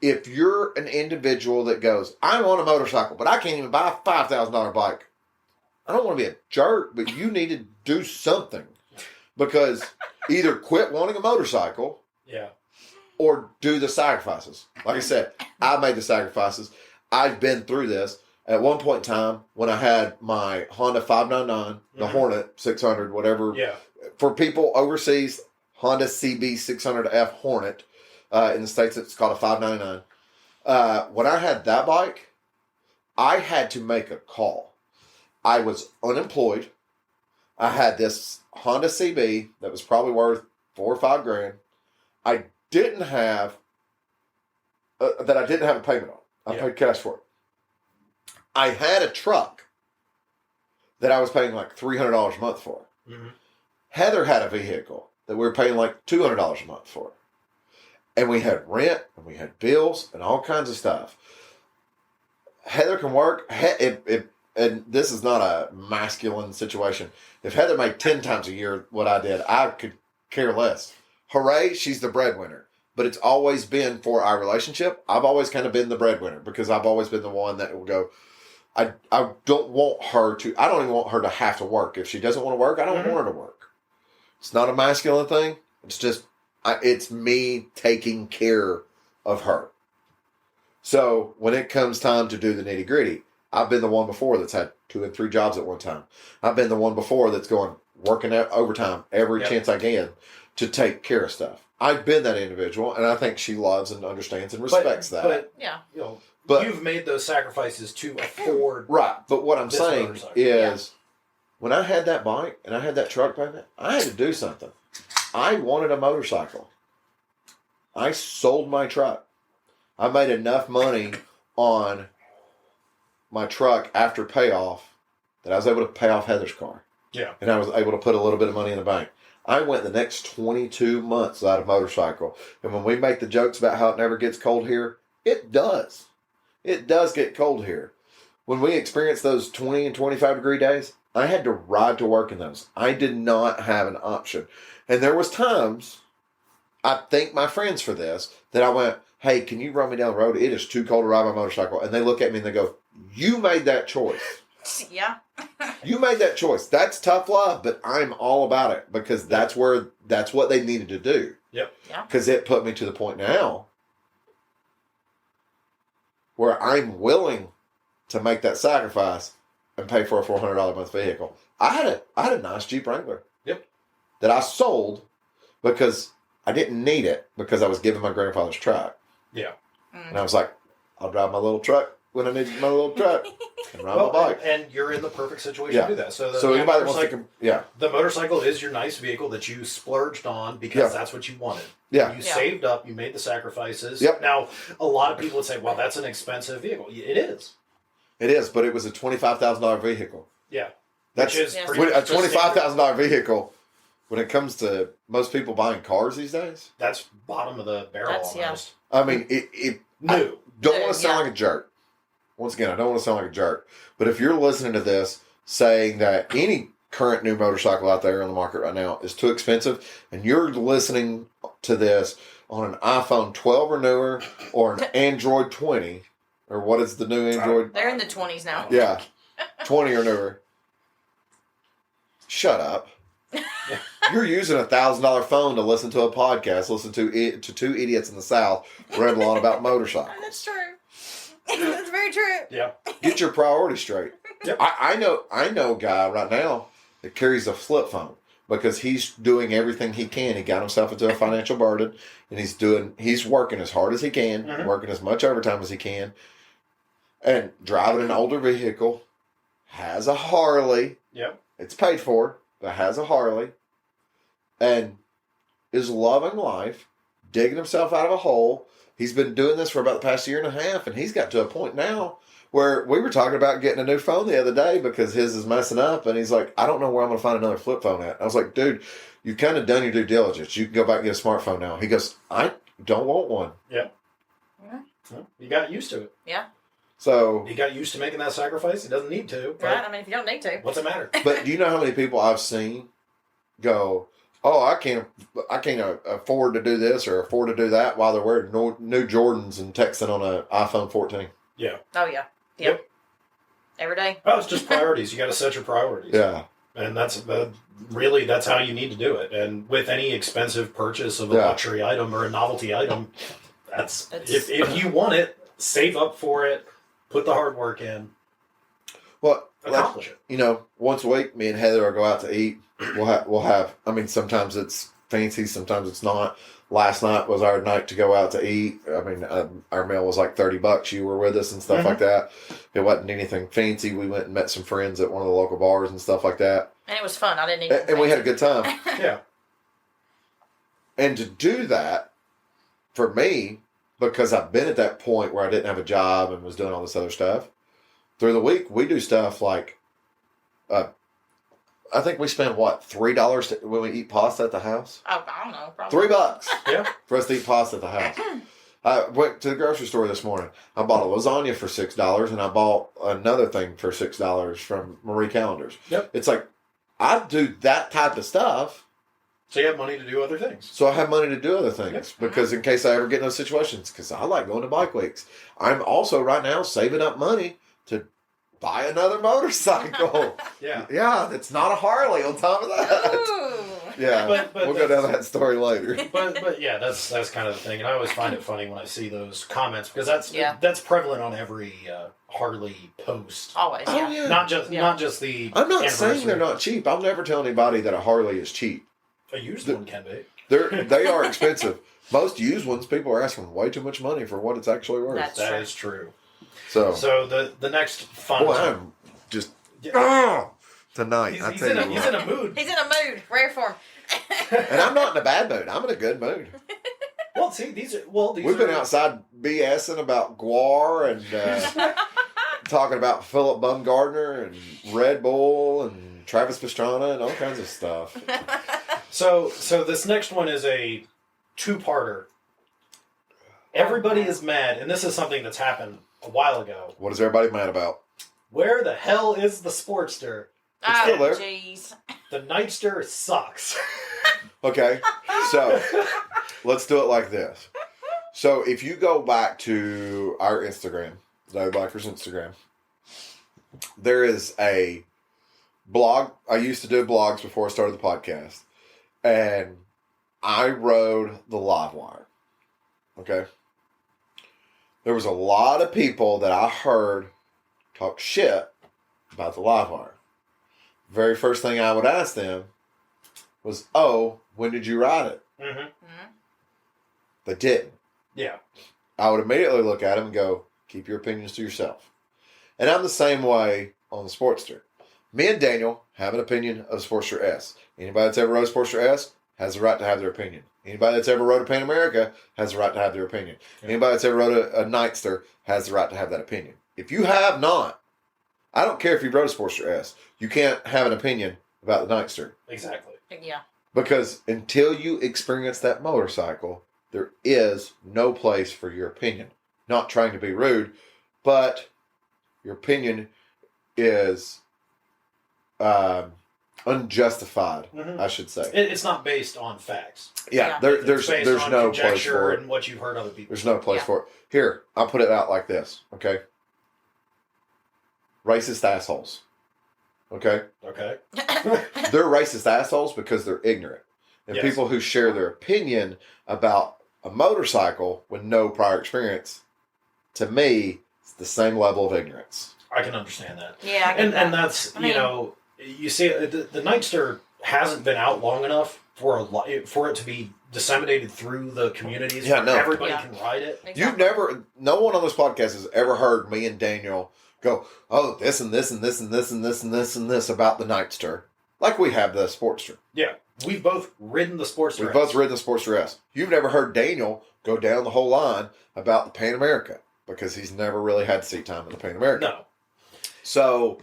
Speaker 4: If you're an individual that goes, I want a motorcycle, but I can't even buy a $5,000 bike. I don't want to be a jerk, but you need to do something. Because either quit wanting a motorcycle, or do the sacrifices. Like I said, I made the sacrifices. I've been through this. At one point in time, when I had my Honda 599, the Hornet 600, whatever.
Speaker 3: Yeah.
Speaker 4: For people overseas, Honda CB 600F Hornet. In the States, it's called a 599. When I had that bike, I had to make a call. I was unemployed. I had this Honda CB that was probably worth $4 or $5 grand. I didn't have a payment on. I paid cash for it. I had a truck that I was paying like $300 a month for. Mm-hmm. Heather had a vehicle that we were paying like $200 a month for. And we had rent, and we had bills, and all kinds of stuff. Heather can work. And this is not a masculine situation. If Heather made 10 times a year what I did, I could care less. Hooray, she's the breadwinner. But it's always been for our relationship. I've always kind of been the breadwinner because I've always been the one that will go, I don't want her to, I don't even want her to have to work. If she doesn't want to work, I don't want her to work. It's not a masculine thing. It's just, it's me taking care of her. So when it comes time to do the nitty gritty, I've been the one before that's had 2 and 3 jobs at one time. I've been the one before that's working overtime every chance I can to take care of stuff. I've been that individual, and I think she loves and understands and respects that.
Speaker 3: But you've made those sacrifices to afford.
Speaker 4: Right, but what I'm saying is, when I had that bike and I had that truck payment, I had to do something. I wanted a motorcycle. I sold my truck. I made enough money on my truck after payoff that I was able to pay off Heather's car.
Speaker 3: Yeah.
Speaker 4: And I was able to put a little bit of money in the bank. I went the next 22 months without a motorcycle. And when we make the jokes about how it never gets cold here, it does. It does get cold here. When we experience those 20 and 25 degree days, I had to ride to work in those. I did not have an option. And there was times, I thank my friends for this, that I went, hey, can you run me down the road? It is too cold to ride my motorcycle. And they look at me and they go, you made that choice.
Speaker 1: Yeah.
Speaker 4: You made that choice. That's tough love, but I'm all about it because that's what they needed to do.
Speaker 3: Yep.
Speaker 1: Yeah.
Speaker 4: Because it put me to the point now where I'm willing to make that sacrifice and pay for a $400 a month vehicle. I had a nice Jeep Wrangler.
Speaker 3: Yep.
Speaker 4: That I sold because I didn't need it because I was giving my grandfather's truck.
Speaker 3: Yeah.
Speaker 4: And I was like, I'll drive my little truck when I need my little truck and ride my bike.
Speaker 3: And you're in the perfect situation to do that. So
Speaker 4: anybody that wants to,
Speaker 3: the motorcycle is your nice vehicle that you splurged on because that's what you wanted.
Speaker 4: Yeah.
Speaker 3: You saved up, you made the sasacrifices.
Speaker 4: Yep.
Speaker 3: Now, a lot of people would say, well, that's an expensive vehicle. It is.
Speaker 4: It is, but it was a $25,000 vehicle.
Speaker 3: Yeah.
Speaker 4: That's
Speaker 3: a
Speaker 4: $25,000 vehicle. When it comes to most people buying cars these days,
Speaker 3: that's bottom of the barrel almost.
Speaker 4: I mean, I don't want to sound like a jerk. Once again, I don't want to sound like a jerk. But if you're listening to this saying that any current new motorcycle out there on the market right now is too expensive, and you're listening to this on an iPhone 12 or newer or an Android 20, or what is the new Android?
Speaker 1: They're in the 20s now.
Speaker 4: Yeah, 20 or newer. Shut up. You're using a $1,000 phone to listen to a podcast, listen to two idiots in the South ramble on about motorcycles.
Speaker 1: That's true. That's very true.
Speaker 3: Yeah.
Speaker 4: Get your priorities straight.
Speaker 3: Yep.
Speaker 4: I know a guy right now that carries a flip phone because he's doing everything he can. He got himself into a financial burden, and he's working as hard as he can, working as much overtime as he can, and driving an older vehicle, has a Harley.
Speaker 3: Yep.
Speaker 4: It's paid for, but has a Harley, and is loving life, digging himself out of a hole. He's been doing this for about the past year and a half, and he's got to a point now where we were talking about getting a new phone the other day because his is messing up, and he's like, I don't know where I'm going to find another flip phone at. I was like, dude, you've kind of done your due diligence. You can go back and get a smartphone now. He goes, I don't want one.
Speaker 3: Yeah. Well, you got used to it.
Speaker 1: Yeah.
Speaker 4: So
Speaker 3: he got used to making that sacrifice. He doesn't need to.
Speaker 1: Right. I mean, if you don't need to,
Speaker 3: what's the matter?
Speaker 4: But do you know how many people I've seen go, oh, I can't afford to do this or afford to do that while they're wearing new Jordans and texting on an iPhone 14.
Speaker 3: Yeah.
Speaker 1: Oh yeah. Yep. Every day.
Speaker 3: Oh, it's just priorities. You got to set your priorities.
Speaker 4: Yeah.
Speaker 3: And that's really, that's how you need to do it. And with any expensive purchase of a luxury item or a novelty item, that's if you want it, save up for it, put the hard work in.
Speaker 4: Well,
Speaker 3: accomplish it.
Speaker 4: You know, once a week, me and Heather will go out to eat. We'll have. I mean, sometimes it's fancy, sometimes it's not. Last night was our night to go out to eat. I mean, our meal was like $30. You were with us and stuff like that. It wasn't anything fancy. We went and met some friends at one of the local bars and stuff like that.
Speaker 1: And it was fun. I didn't even.
Speaker 4: And we had a good time.
Speaker 3: Yeah.
Speaker 4: And to do that, for me, because I've been at that point where I didn't have a job and was doing all this other stuff, through the week, we do stuff like, I think we spend, $3 when we eat pasta at the house?
Speaker 1: Oh, I don't know. Probably.
Speaker 4: $3
Speaker 3: Yeah.
Speaker 4: for us to eat pasta at the house. I went to the grocery store this morning. I bought a lasagna for $6, and I bought another thing for $6 from Marie Callender's.
Speaker 3: Yep.
Speaker 4: It's like, I do that type of stuff.
Speaker 3: So you have money to do other things.
Speaker 4: So I have money to do other things because in case I ever get in those situations, because I like going to bike weeks. I'm also right now saving up money to buy another motorcycle. Yeah, it's not a Harley on top of that.
Speaker 1: Ooh.
Speaker 4: Yeah,
Speaker 3: but
Speaker 4: we'll go down that story later.
Speaker 3: But yeah, that's kind of the thing, and I always find it funny when I see those comments because that's prevalent on every Harley post.
Speaker 1: Always,
Speaker 4: Oh, yeah.
Speaker 3: Not just the.
Speaker 4: I'm not saying they're not cheap. I'll never tell anybody that a Harley is cheap.
Speaker 3: A used one can be.
Speaker 4: They are expensive. Most used ones, people are asking way too much money for what it's actually worth.
Speaker 3: That is true.
Speaker 4: So
Speaker 3: the next fun.
Speaker 4: Boy, I'm just tonight.
Speaker 3: He's in a mood.
Speaker 1: He's in a mood. Rare form.
Speaker 4: And I'm not in a bad mood. I'm in a good mood.
Speaker 3: Well, see, these
Speaker 4: We've been outside BSing about Guar and talking about Philip Bumgardner and Red Bull and Travis Pastrana and all kinds of stuff.
Speaker 3: So this next one is a two-parter. Everybody is mad, and this is something that's happened a while ago.
Speaker 4: What is everybody mad about?
Speaker 3: Where the hell is the Sportster?
Speaker 4: It's still there.
Speaker 1: Jeez.
Speaker 3: The Nightster sucks.
Speaker 4: Okay, so let's do it like this. So if you go back to our Instagram, Daily Bikers Instagram, there is a blog. I used to do blogs before I started the podcast, and I rode the live wire. Okay. There was a lot of people that I heard talk shit about the live wire. Very first thing I would ask them was, "Oh, when did you ride it?"
Speaker 3: Mm-hmm.
Speaker 1: Mm-hmm.
Speaker 4: They didn't.
Speaker 3: Yeah.
Speaker 4: I would immediately look at them and go, "Keep your opinions to yourself." And I'm the same way on the Sportster. Me and Daniel have an opinion of the Sportster S. Anybody that's ever rode a Sportster S has the right to have their opinion. Anybody that's ever rode a Pan America has the right to have their opinion. Yeah. Anybody that's ever rode a Nightster has the right to have that opinion. If you have not, I don't care if you rode a Sportster S, you can't have an opinion about the Nightster.
Speaker 3: Exactly.
Speaker 1: Yeah.
Speaker 4: Because until you experience that motorcycle, there is no place for your opinion. Not trying to be rude, but your opinion is unjustified, I should say.
Speaker 3: It's not based on facts.
Speaker 4: Yeah, there's no place for it.
Speaker 3: And what you've heard other people.
Speaker 4: There's no place for it. Here, I'll put it out like this, okay? Racist assholes. Okay?
Speaker 3: Okay.
Speaker 4: They're racist assholes because they're ignorant. And people who share their opinion about a motorcycle with no prior experience, to me, it's the same level of ignorance.
Speaker 3: I can understand that.
Speaker 1: Yeah, I get that.
Speaker 3: And that's, you see, the Nightster hasn't been out long enough for it to be disseminated through the communities.
Speaker 4: Yeah, no.
Speaker 3: Everybody can ride it.
Speaker 1: Exactly.
Speaker 4: No one on this podcast has ever heard me and Daniel go, "Oh, this and this and this and this and this and this and this about the Nightster," like we have the Sportster.
Speaker 3: Yeah, we've both ridden the Sportster.
Speaker 4: We've both ridden the Sportster S. You've never heard Daniel go down the whole line about the Pan America because he's never really had seat time in the Pan America.
Speaker 3: No.
Speaker 4: So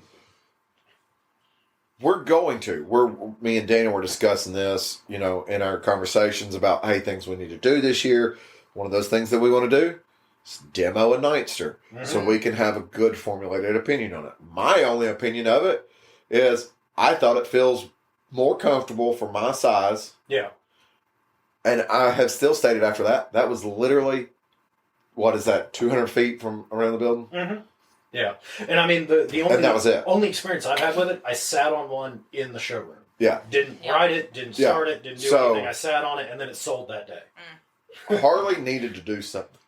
Speaker 4: me and Daniel were discussing this, in our conversations about, hey, things we need to do this year. One of those things that we want to do is demo a Nightster so we can have a good formulated opinion on it. My only opinion of it is I thought it feels more comfortable for my size.
Speaker 3: Yeah.
Speaker 4: And I have still stated after that was literally, what is that, 200 feet from around the building?
Speaker 3: Mm-hmm. Yeah. And I mean, the only,
Speaker 4: and that was it.
Speaker 3: Only experience I've had with it, I sat on one in the showroom.
Speaker 4: Yeah.
Speaker 3: Didn't ride it, didn't start it, didn't do anything. I sat on it, and then it sold that day.
Speaker 4: Harley needed to do something.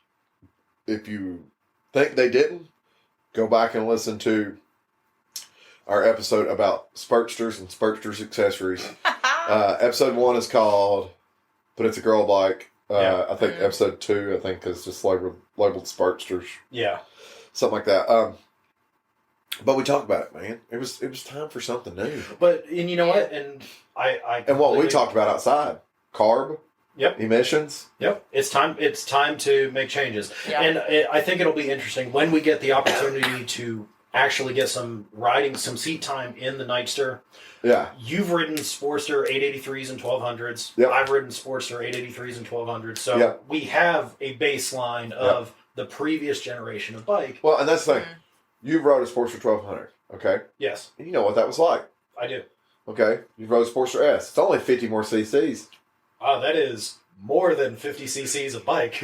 Speaker 4: If you think they didn't, go back and listen to our episode about Spurtsters and Spurtsters accessories. Episode 1 is called But It's a Girl Bike. I think episode 2, is just labeled Spurtsters.
Speaker 3: Yeah.
Speaker 4: Something like that. But we talked about it, man. It was time for something new.
Speaker 3: And you know what? And I
Speaker 4: and what we talked about outside. Carb.
Speaker 3: Yep.
Speaker 4: Emissions.
Speaker 3: Yep. It's time to make changes. Yep. And I think it'll be interesting when we get the opportunity to actually get some seat time in the Nightster.
Speaker 4: Yeah.
Speaker 3: You've ridden Sportster 883s and 1200s.
Speaker 4: Yep.
Speaker 3: I've ridden Sportster 883s and 1200s. So we have a baseline of the previous generation of bike.
Speaker 4: Well, and that's the thing. You rode a Sportster 1200, okay?
Speaker 3: Yes.
Speaker 4: And you know what that was like.
Speaker 3: I do.
Speaker 4: Okay. You rode a Sportster S. It's only 50 more cc's.
Speaker 3: Oh, that is more than 50 cc's of bike.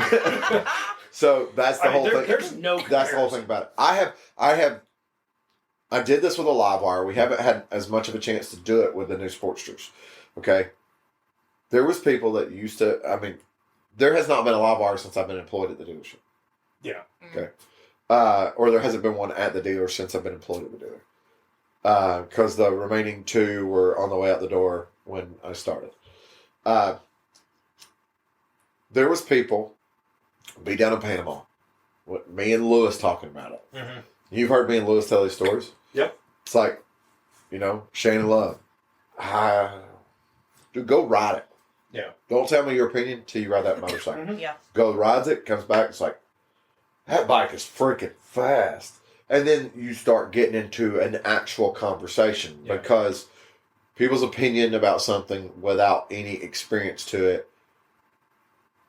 Speaker 4: So that's the whole thing.
Speaker 3: There's no comparison.
Speaker 4: That's the whole thing about it. I did this with a live wire. We haven't had as much of a chance to do it with the new Sportsters. Okay. There was people that used to, there has not been a live wire since I've been employed at the dealership.
Speaker 3: Yeah.
Speaker 4: Okay. Or there hasn't been one at the dealer since I've been employed at the dealer. Because the remaining 2 were on the way out the door when I started. There was people, be down in Panama, with me and Lewis talking about it. Mm-hmm. You've heard me and Lewis tell these stories?
Speaker 3: Yep.
Speaker 4: It's like, Shane Love. Dude, go ride it.
Speaker 3: Yeah.
Speaker 4: Don't tell me your opinion till you ride that motorcycle.
Speaker 1: Mm-hmm. Yeah.
Speaker 4: Go rides it, comes back, it's like, that bike is freaking fast. And then you start getting into an actual conversation because people's opinion about something without any experience to it,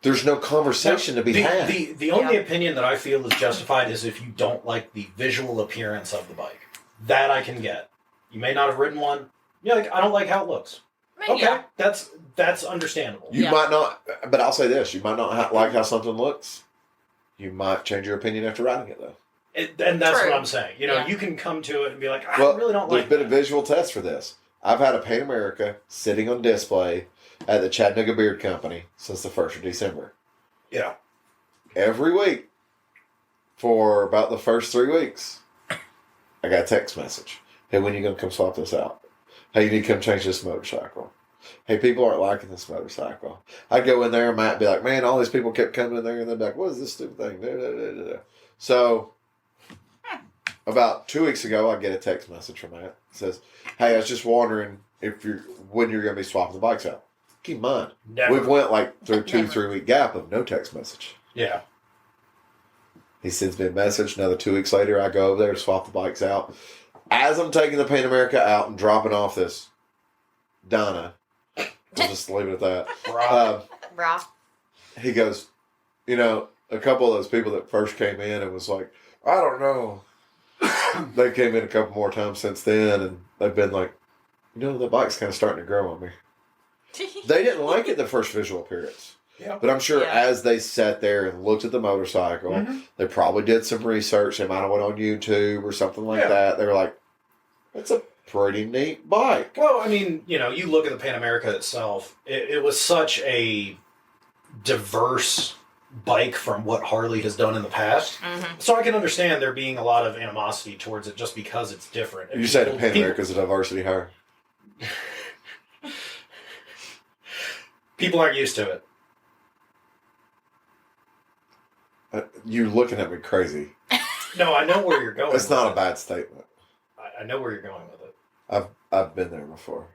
Speaker 4: there's no conversation to be had.
Speaker 3: The only opinion that I feel is justified is if you don't like the visual appearance of the bike. That I can get. You may not have ridden one. You're like, I don't like how it looks. Okay, that's understandable.
Speaker 4: You might not, but I'll say this: you might not like how something looks. You might change your opinion after riding it, though.
Speaker 3: And that's what I'm saying. You can come to it and be like, I really don't like.
Speaker 4: There's been a visual test for this. I've had a Pan America sitting on display at the Chattanooga Beard Company since the 1st of December.
Speaker 3: Yeah.
Speaker 4: Every week for about the first 3 weeks, I got a text message. Hey, when are you going to come swap this out? Hey, you need to come change this motorcycle. Hey, people aren't liking this motorcycle. I'd go in there and Matt be like, man, all these people kept coming in there and they'd be like, what is this stupid thing? Da, da, da, da, da. So, about 2 weeks ago, I get a text message from Matt. It says, hey, I was just wondering when you're going to be swapping the bikes out. Keep in mind, we've went through a 2-3 week gap of no text message.
Speaker 3: Yeah.
Speaker 4: He sends me a message. Another 2 weeks later, I go over there to swap the bikes out. As I'm taking the Pan America out and dropping off this Donna, we'll just leave it at that. He goes, a couple of those people that first came in and was like, I don't know. They came in a couple more times since then, and they've been like, the bike's kind of starting to grow on me. They didn't like it the first visual appearance.
Speaker 3: Yeah.
Speaker 4: But I'm sure as they sat there and looked at the motorcycle, they probably did some research. They might have went on YouTube or something like that. They were like, that's a pretty neat bike.
Speaker 3: Well, you look at the Pan America itself, it was such a diverse bike from what Harley has done in the past. Mm-hmm. So I can understand there being a lot of animosity towards it just because it's different.
Speaker 4: You say the Pan America is a diversity hire?
Speaker 3: People aren't used to it.
Speaker 4: You're looking at me crazy.
Speaker 3: No, I know where you're going.
Speaker 4: It's not a bad statement.
Speaker 3: I know where you're going with it.
Speaker 4: I've been there before.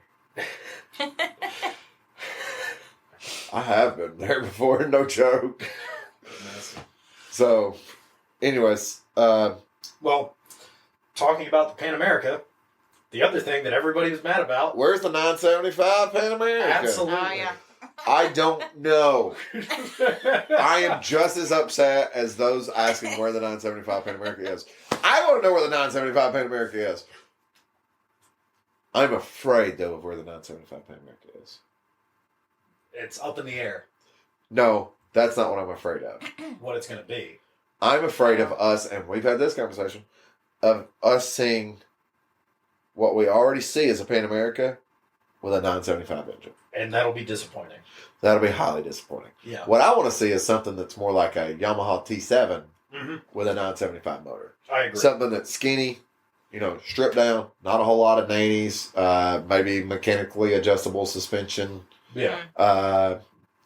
Speaker 4: I have been there before, no joke. So, anyways.
Speaker 3: Well, talking about the Pan America, the other thing that everybody was mad about.
Speaker 4: Where's the 975 Pan America?
Speaker 3: Absolutely.
Speaker 1: Oh, yeah.
Speaker 4: I don't know. I am just as upset as those asking where the 975 Pan America is. I want to know where the 975 Pan America is. I'm afraid, though, of where the 975 Pan America is.
Speaker 3: It's up in the air.
Speaker 4: No, that's not what I'm afraid of.
Speaker 3: What it's going to be.
Speaker 4: I'm afraid of us, and we've had this conversation, of us seeing what we already see as a Pan America with a 975 engine.
Speaker 3: And that'll be disappointing.
Speaker 4: That'll be highly disappointing.
Speaker 3: Yeah.
Speaker 4: What I want to see is something that's more like a Yamaha T7 with a 975 motor.
Speaker 3: I agree.
Speaker 4: Something that's skinny, stripped down, not a whole lot of nannies, maybe mechanically adjustable suspension,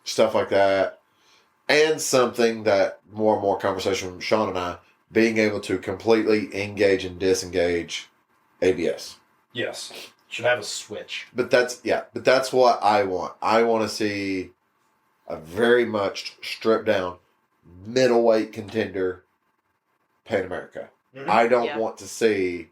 Speaker 4: stuff like that. And something that more and more conversation from Sean and I, being able to completely engage and disengage ABS.
Speaker 3: Yes. Should have a switch.
Speaker 4: But that's what I want. I want to see a very much stripped down middleweight contender Pan America.
Speaker 3: Mm-hmm.
Speaker 4: I don't want to see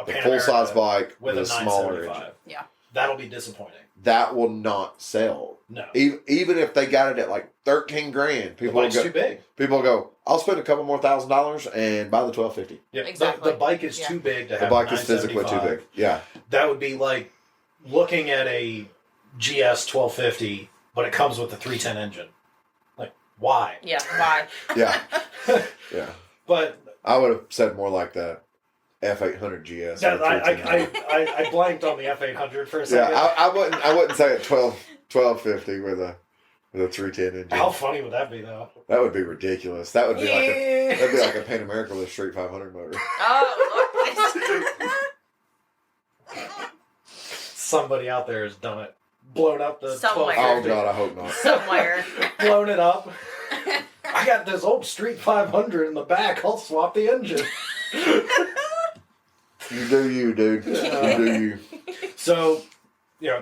Speaker 4: the full size bike with a smaller engine.
Speaker 1: Yeah.
Speaker 3: That'll be disappointing.
Speaker 4: That will not sell.
Speaker 3: No.
Speaker 4: Even if they got it at like $13,000, people will go,
Speaker 3: too big.
Speaker 4: People go, I'll spend a couple more $1,000 and buy the 1250.
Speaker 3: Yeah,
Speaker 1: exactly.
Speaker 3: The bike is too big to have.
Speaker 4: The bike is physically too big. Yeah.
Speaker 3: That would be like looking at a GS 1250, but it comes with a 310 engine. Like, why?
Speaker 1: Yeah, why?
Speaker 4: Yeah. Yeah.
Speaker 3: But
Speaker 4: I would have said more like the F800 GS.
Speaker 3: I blanked on the F800 for a second.
Speaker 4: Yeah, I wouldn't say a 1250 with a 310 engine.
Speaker 3: How funny would that be, though?
Speaker 4: That would be ridiculous. That would be like a Pan America with a Street 500 motor.
Speaker 1: Oh, Lord.
Speaker 3: Somebody out there has done it. Blown up the
Speaker 1: Somewhere.
Speaker 3: 1250.
Speaker 4: Oh God, I hope not.
Speaker 1: Somewhere.
Speaker 3: Blown it up. I got this old Street 500 in the back. I'll swap the engine.
Speaker 4: You do you, dude. You do you.
Speaker 3: So,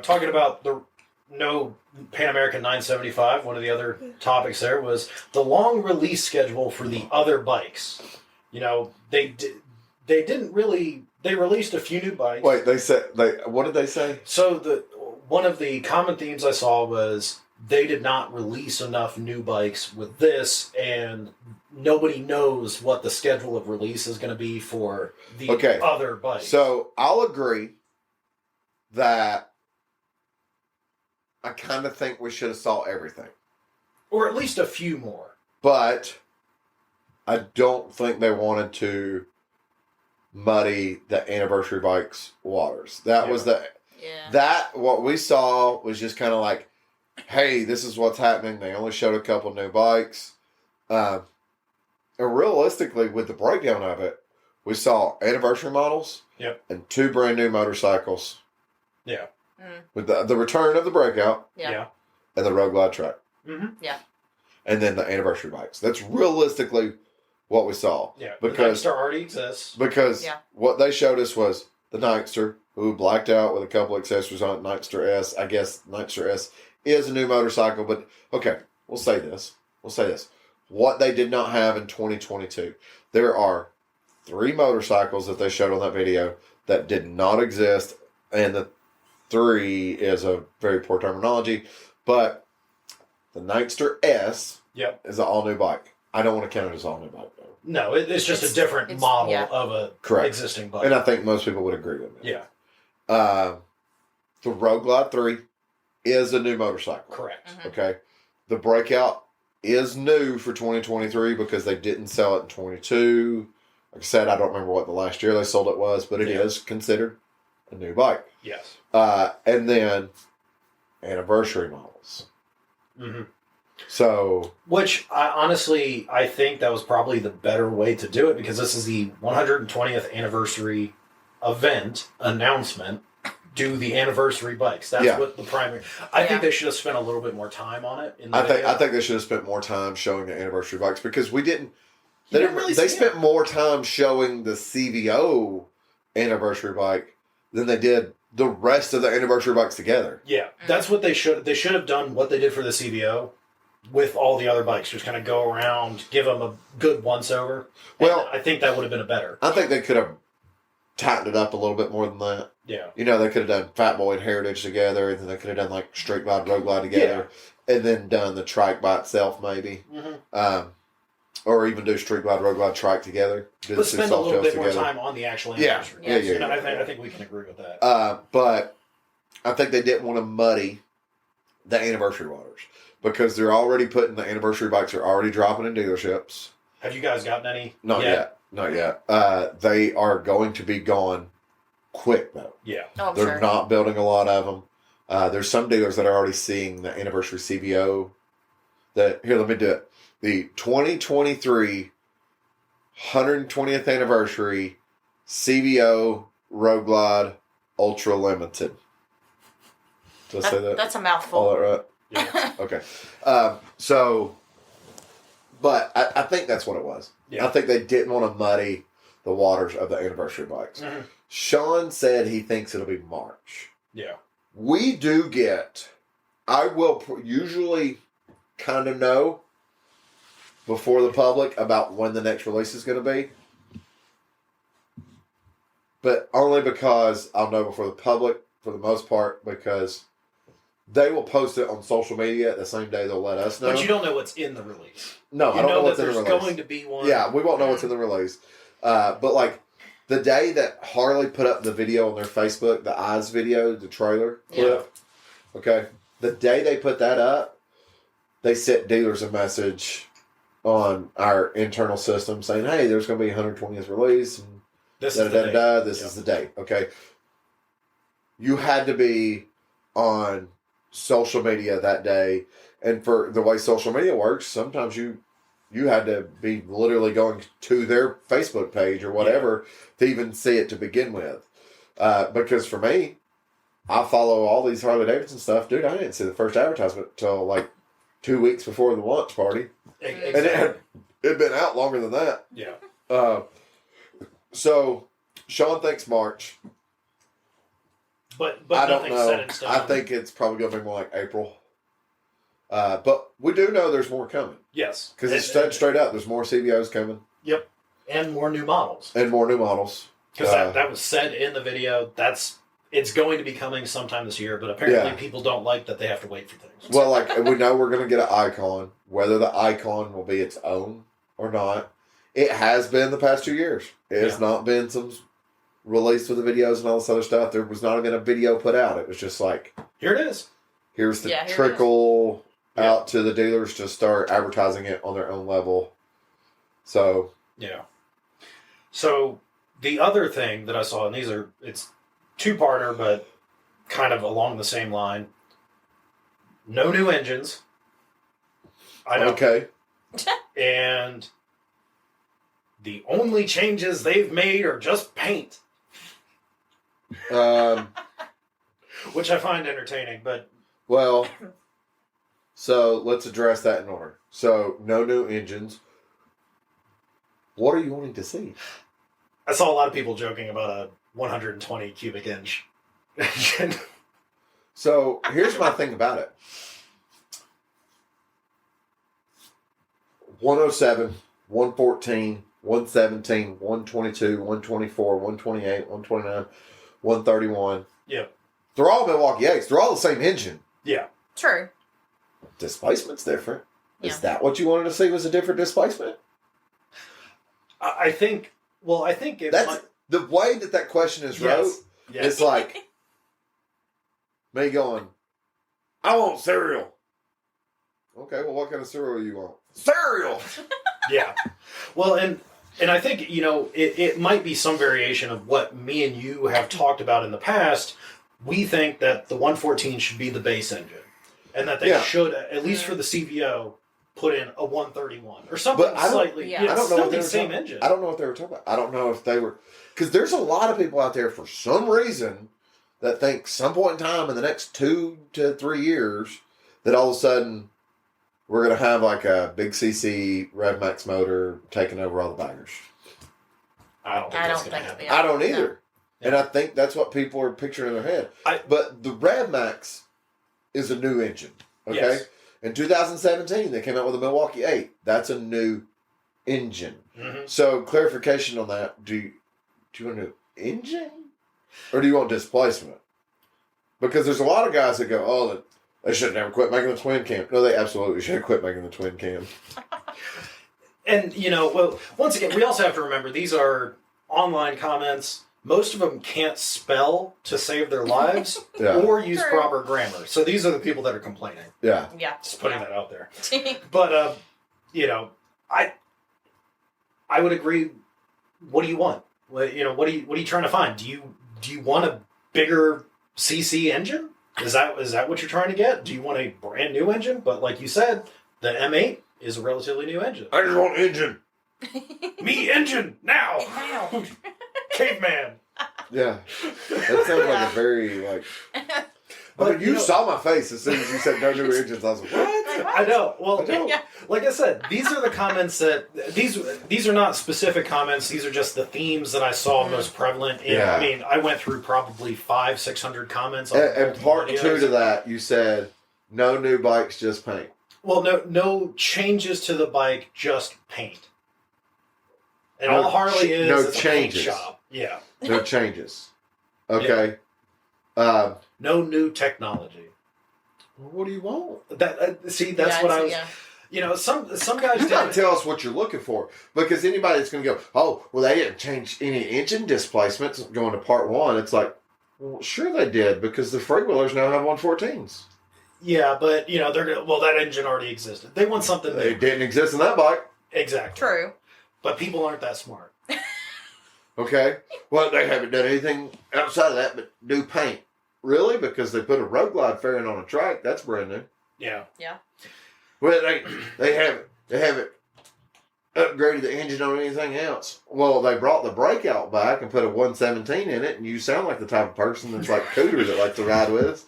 Speaker 3: talking about the no Pan American 975, one of the other topics there was the long release schedule for the other bikes. They didn't really. They released a few new bikes.
Speaker 4: Wait, what did they say?
Speaker 3: So one of the common themes I saw was they did not release enough new bikes with this, and nobody knows what the schedule of release is going to be for the other bikes.
Speaker 4: So I'll agree that I kind of think we should have saw everything.
Speaker 3: Or at least a few more.
Speaker 4: But I don't think they wanted to muddy the anniversary bikes waters. That was what we saw was just kind of like, hey, this is what's happening. They only showed a couple new bikes. And realistically, with the breakdown of it, we saw anniversary models and 2 brand new motorcycles.
Speaker 3: Yeah.
Speaker 4: With the return of the Breakout
Speaker 1: Yeah.
Speaker 4: and the Road Glide truck.
Speaker 3: Mm-hmm.
Speaker 1: Yeah.
Speaker 4: And then the anniversary bikes. That's realistically what we saw.
Speaker 3: Yeah.
Speaker 4: Because
Speaker 3: the Nightster already exists.
Speaker 4: Because what they showed us was the Nightster, who blacked out with a couple accessories on it, Nightster S. I guess Nightster S is a new motorcycle, but okay, we'll say this. What they did not have in 2022, there are 3 motorcycles that they showed on that video that did not exist, and the 3 is a very poor terminology, but the Nightster S is an all-new bike. I don't want to count it as an all-new bike, though.
Speaker 3: No, it's just a different model of a existing bike.
Speaker 4: And I think most people would agree with that.
Speaker 3: Yeah.
Speaker 4: The Road Glide 3 is a new motorcycle.
Speaker 3: Correct.
Speaker 1: Mm-hmm.
Speaker 4: Okay. The Breakout is new for 2023 because they didn't sell it in 22. Like I said, I don't remember what the last year they sold it was, but it is considered a new bike.
Speaker 3: Yes.
Speaker 4: And then anniversary models.
Speaker 3: Mm-hmm.
Speaker 4: So,
Speaker 3: which I think that was probably the better way to do it, because this is the 120th anniversary event announcement. Do the anniversary bikes. That's what the primary. I think they should have spent a little bit more time on it.
Speaker 4: I think they should have spent more time showing the anniversary bikes, because we didn't. They spent more time showing the CVO anniversary bike than they did the rest of the anniversary bikes together.
Speaker 3: Yeah, that's what they should. They should have done what they did for the CVO with all the other bikes. Just kind of go around, give them a good once over. Well, I think that would have been a better.
Speaker 4: I think they could have tightened it up a little bit more than that.
Speaker 3: Yeah.
Speaker 4: They could have done Fat Boy and Heritage together, and then they could have done like Street Glide, Road Glide together, and then done the trike by itself maybe. Mm-hmm. Or even do Street Glide, Road Glide, trike together.
Speaker 3: Let's spend a little bit more time on the actual anniversary.
Speaker 4: Yeah.
Speaker 3: I think we can agree with that.
Speaker 4: But I think they didn't want to muddy the anniversary waters, because they're already putting the anniversary bikes are already dropping in dealerships.
Speaker 3: Have you guys gotten any?
Speaker 4: Not yet. Not yet. They are going to be gone quick, though.
Speaker 3: Yeah.
Speaker 1: Oh, I'm
Speaker 4: They're
Speaker 1: sure.
Speaker 4: not building a lot of them. There's some dealers that are already seeing the anniversary CVO. Here, let me do it. The 2023 120th anniversary CVO Road Glide Ultra Limited. Did I say that?
Speaker 1: That's a mouthful.
Speaker 4: All that right?
Speaker 3: Yeah.
Speaker 4: Okay. But I think that's what it was.
Speaker 3: Yeah.
Speaker 4: I think they didn't want to muddy the waters of the anniversary bikes.
Speaker 3: Mm-hmm.
Speaker 4: Sean said he thinks it'll be March.
Speaker 3: Yeah.
Speaker 4: We do get, I will usually kind of know before the public about when the next release is going to be. But only because I'll know before the public for the most part, because they will post it on social media the same day they'll let us know.
Speaker 3: But you don't know what's in the release.
Speaker 4: No, I don't know what's in the
Speaker 3: there's
Speaker 4: release.
Speaker 3: going to be one.
Speaker 4: Yeah, we won't know what's in the release. But like the day that Harley put up the video on their Facebook, the Eyes video, the trailer clip, okay, the day they put that up, they sent dealers a message on our internal system saying, hey, there's going to be 120th release. And
Speaker 3: This is the day.
Speaker 4: This is the date. Okay. You had to be on social media that day. And for the way social media works, sometimes you had to be literally going to their Facebook page or whatever to even see it to begin with. Because for me, I follow all these Harley Davidson stuff. Dude, I didn't see the first advertisement until like 2 weeks before the launch party.
Speaker 3: Exactly.
Speaker 4: And it had been out longer than that.
Speaker 3: Yeah.
Speaker 4: So Sean thinks March.
Speaker 3: But
Speaker 4: I don't
Speaker 3: nothing's
Speaker 4: know.
Speaker 3: set in stone.
Speaker 4: I think it's probably going to be more like April. But we do know there's more coming.
Speaker 3: Yes.
Speaker 4: Because it's said straight up, there's more CVOs coming.
Speaker 3: Yep. And more new models.
Speaker 4: And more new models.
Speaker 3: Because that was said in the video. It's going to be coming sometime this year, but apparently people don't like that they have to wait for things.
Speaker 4: Well, like, we know we're going to get an icon. Whether the icon will be its own or not, it has been the past 2 years. It has not been some released with the videos and all this other stuff. There was not even a video put out. It was just like,
Speaker 3: here it is.
Speaker 4: Here's the
Speaker 1: here
Speaker 4: trickle out to the dealers to start advertising it on their own level. So.
Speaker 3: Yeah. So the other thing that I saw, and it's two-parter, but kind of along the same line. No new engines. I know.
Speaker 4: Okay.
Speaker 3: And the only changes they've made are just paint. Which I find entertaining, but...
Speaker 4: Well, so let's address that in order. So, no new engines. What are you wanting to see?
Speaker 3: I saw a lot of people joking about a 120 cubic inch engine.
Speaker 4: So, here's my thing about it. 107, 114, 117, 122, 124, 128, 129, 131.
Speaker 3: Yep.
Speaker 4: They're all Milwaukee 8s. They're all the same engine.
Speaker 3: Yeah.
Speaker 1: True.
Speaker 4: Displacement's different.
Speaker 1: Yeah.
Speaker 4: Is that what you wanted to see was a different displacement?
Speaker 3: I think it
Speaker 4: That's
Speaker 3: might...
Speaker 4: the way that question is wrote.
Speaker 3: Yes.
Speaker 4: It's like me going, I want cereal. Okay, well, what kind of cereal you want? Cereal!
Speaker 3: Yeah. Well, and I think, it might be some variation of what me and you have talked about in the past. We think that the 114 should be the base engine. And that they should, at least for the CVO, put in a 131 or something slightly.
Speaker 1: Yeah.
Speaker 3: Yeah,
Speaker 4: I don't know
Speaker 3: still
Speaker 4: what they
Speaker 3: the
Speaker 4: were
Speaker 3: same
Speaker 4: talking,
Speaker 3: engine.
Speaker 4: I don't know what they were talking about. I don't know if they were... Because there's a lot of people out there, for some reason, that think some point in time in the next 2 to 3 years that all of a sudden we're going to have like a big CC RevMax motor taking over all the baggers.
Speaker 3: I don't think that's going to happen.
Speaker 4: I don't either.
Speaker 3: No.
Speaker 4: And I think that's what people are picturing in their head. But the RevMax is a new engine. Okay?
Speaker 3: Yes.
Speaker 4: In 2017, they came out with a Milwaukee 8. That's a new engine.
Speaker 3: Mm-hmm.
Speaker 4: So, clarification on that. Do you want a new engine? Or do you want displacement? Because there's a lot of guys that go, they should have never quit making the twin cam. No, they absolutely should have quit making the twin cam.
Speaker 3: And, well, once again, we also have to remember these are online comments. Most of them can't spell to save their lives or use proper grammar. So these are the people that are complaining.
Speaker 4: Yeah.
Speaker 1: Yeah.
Speaker 3: Just putting that out there. But, I would agree what do you want? What are you trying to find? Do you want a bigger CC engine? Is that what you're trying to get? Do you want a brand new engine? But like you said, the M8 is a relatively new engine.
Speaker 4: I just want engine.
Speaker 3: Me engine now. Caveman.
Speaker 4: Yeah, that sounds like a very like. But you saw my face as soon as you said no new engines. I was like, what?
Speaker 3: I know. Well, like I said, these are the comments that these are not specific comments. These are just the themes that I saw most prevalent. I mean, I went through probably 500-600 comments.
Speaker 4: And part videos. 2 to that, you said no new bikes, just paint.
Speaker 3: Well, no changes to the bike, just paint. And all Harley is a paint shop. Yeah.
Speaker 4: No changes. Okay.
Speaker 3: No new technology.
Speaker 4: Well, what do you want?
Speaker 3: That's what I was. Yeah. Some guys.
Speaker 4: You gotta tell us what you're looking for, because anybody that's gonna go, oh, well, they didn't change any engine displacements going to part 1. It's like, well, sure they did, because the freewheelers now have 114s.
Speaker 3: Yeah, but they're gonna. Well, that engine already existed. They want something new.
Speaker 4: It didn't exist in that bike.
Speaker 3: Exactly.
Speaker 1: True.
Speaker 3: But people aren't that smart.
Speaker 4: Okay. Well, they haven't done anything outside of that but new paint. Really? Because they put a road glide fairing on a track. That's brand new.
Speaker 3: Yeah.
Speaker 1: Yeah.
Speaker 4: Well, they haven't upgraded the engine on anything else. Well, they brought the breakout back and put a 117 in it, and you sound like the type of person that's like Cooter that likes to ride with us.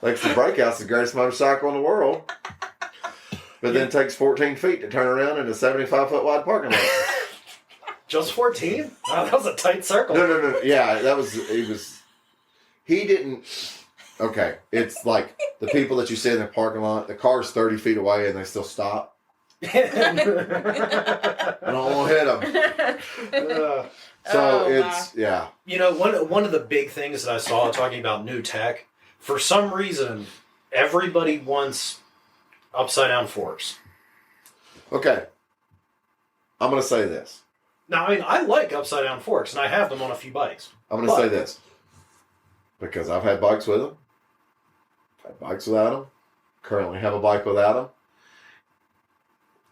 Speaker 4: Thinks the breakout's the greatest motorcycle in the world. But then takes 14 feet to turn around in a 75-foot wide parking lot.
Speaker 3: Just 14? Wow, that was a tight circle.
Speaker 4: No. Yeah, he didn't. Okay, it's like the people that you see in the parking lot, the car's 30 feet away and they still stop. I don't want to hit them. Yeah.
Speaker 3: One of the big things that I saw talking about new tech, for some reason, everybody wants upside down forks.
Speaker 4: Okay. I'm going to say this.
Speaker 3: Now, I mean, I like upside down forks, and I have them on a few bikes.
Speaker 4: I'm going to say this. Because I've had bikes with them. I've had bikes without them. Currently have a bike without them.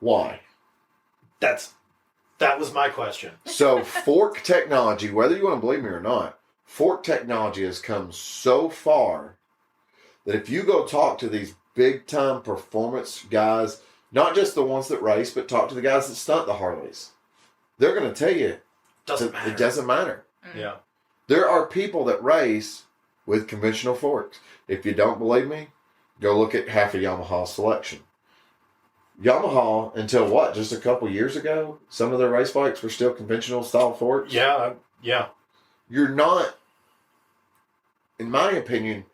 Speaker 4: Why?
Speaker 3: That was my question.
Speaker 4: So, fork technology, whether you want to believe me or not, fork technology has come so far that if you go talk to these big-time performance guys, not just the ones that race, but talk to the guys that stunt the Harleys, they're going to tell you it doesn't matter.
Speaker 3: Yeah.
Speaker 4: There are people that race with conventional forks. If you don't believe me, go look at half of Yamaha's selection. Yamaha, until just a couple years ago, some of their race bikes were still conventional style forks.
Speaker 3: Yeah.
Speaker 4: You're not, in my opinion,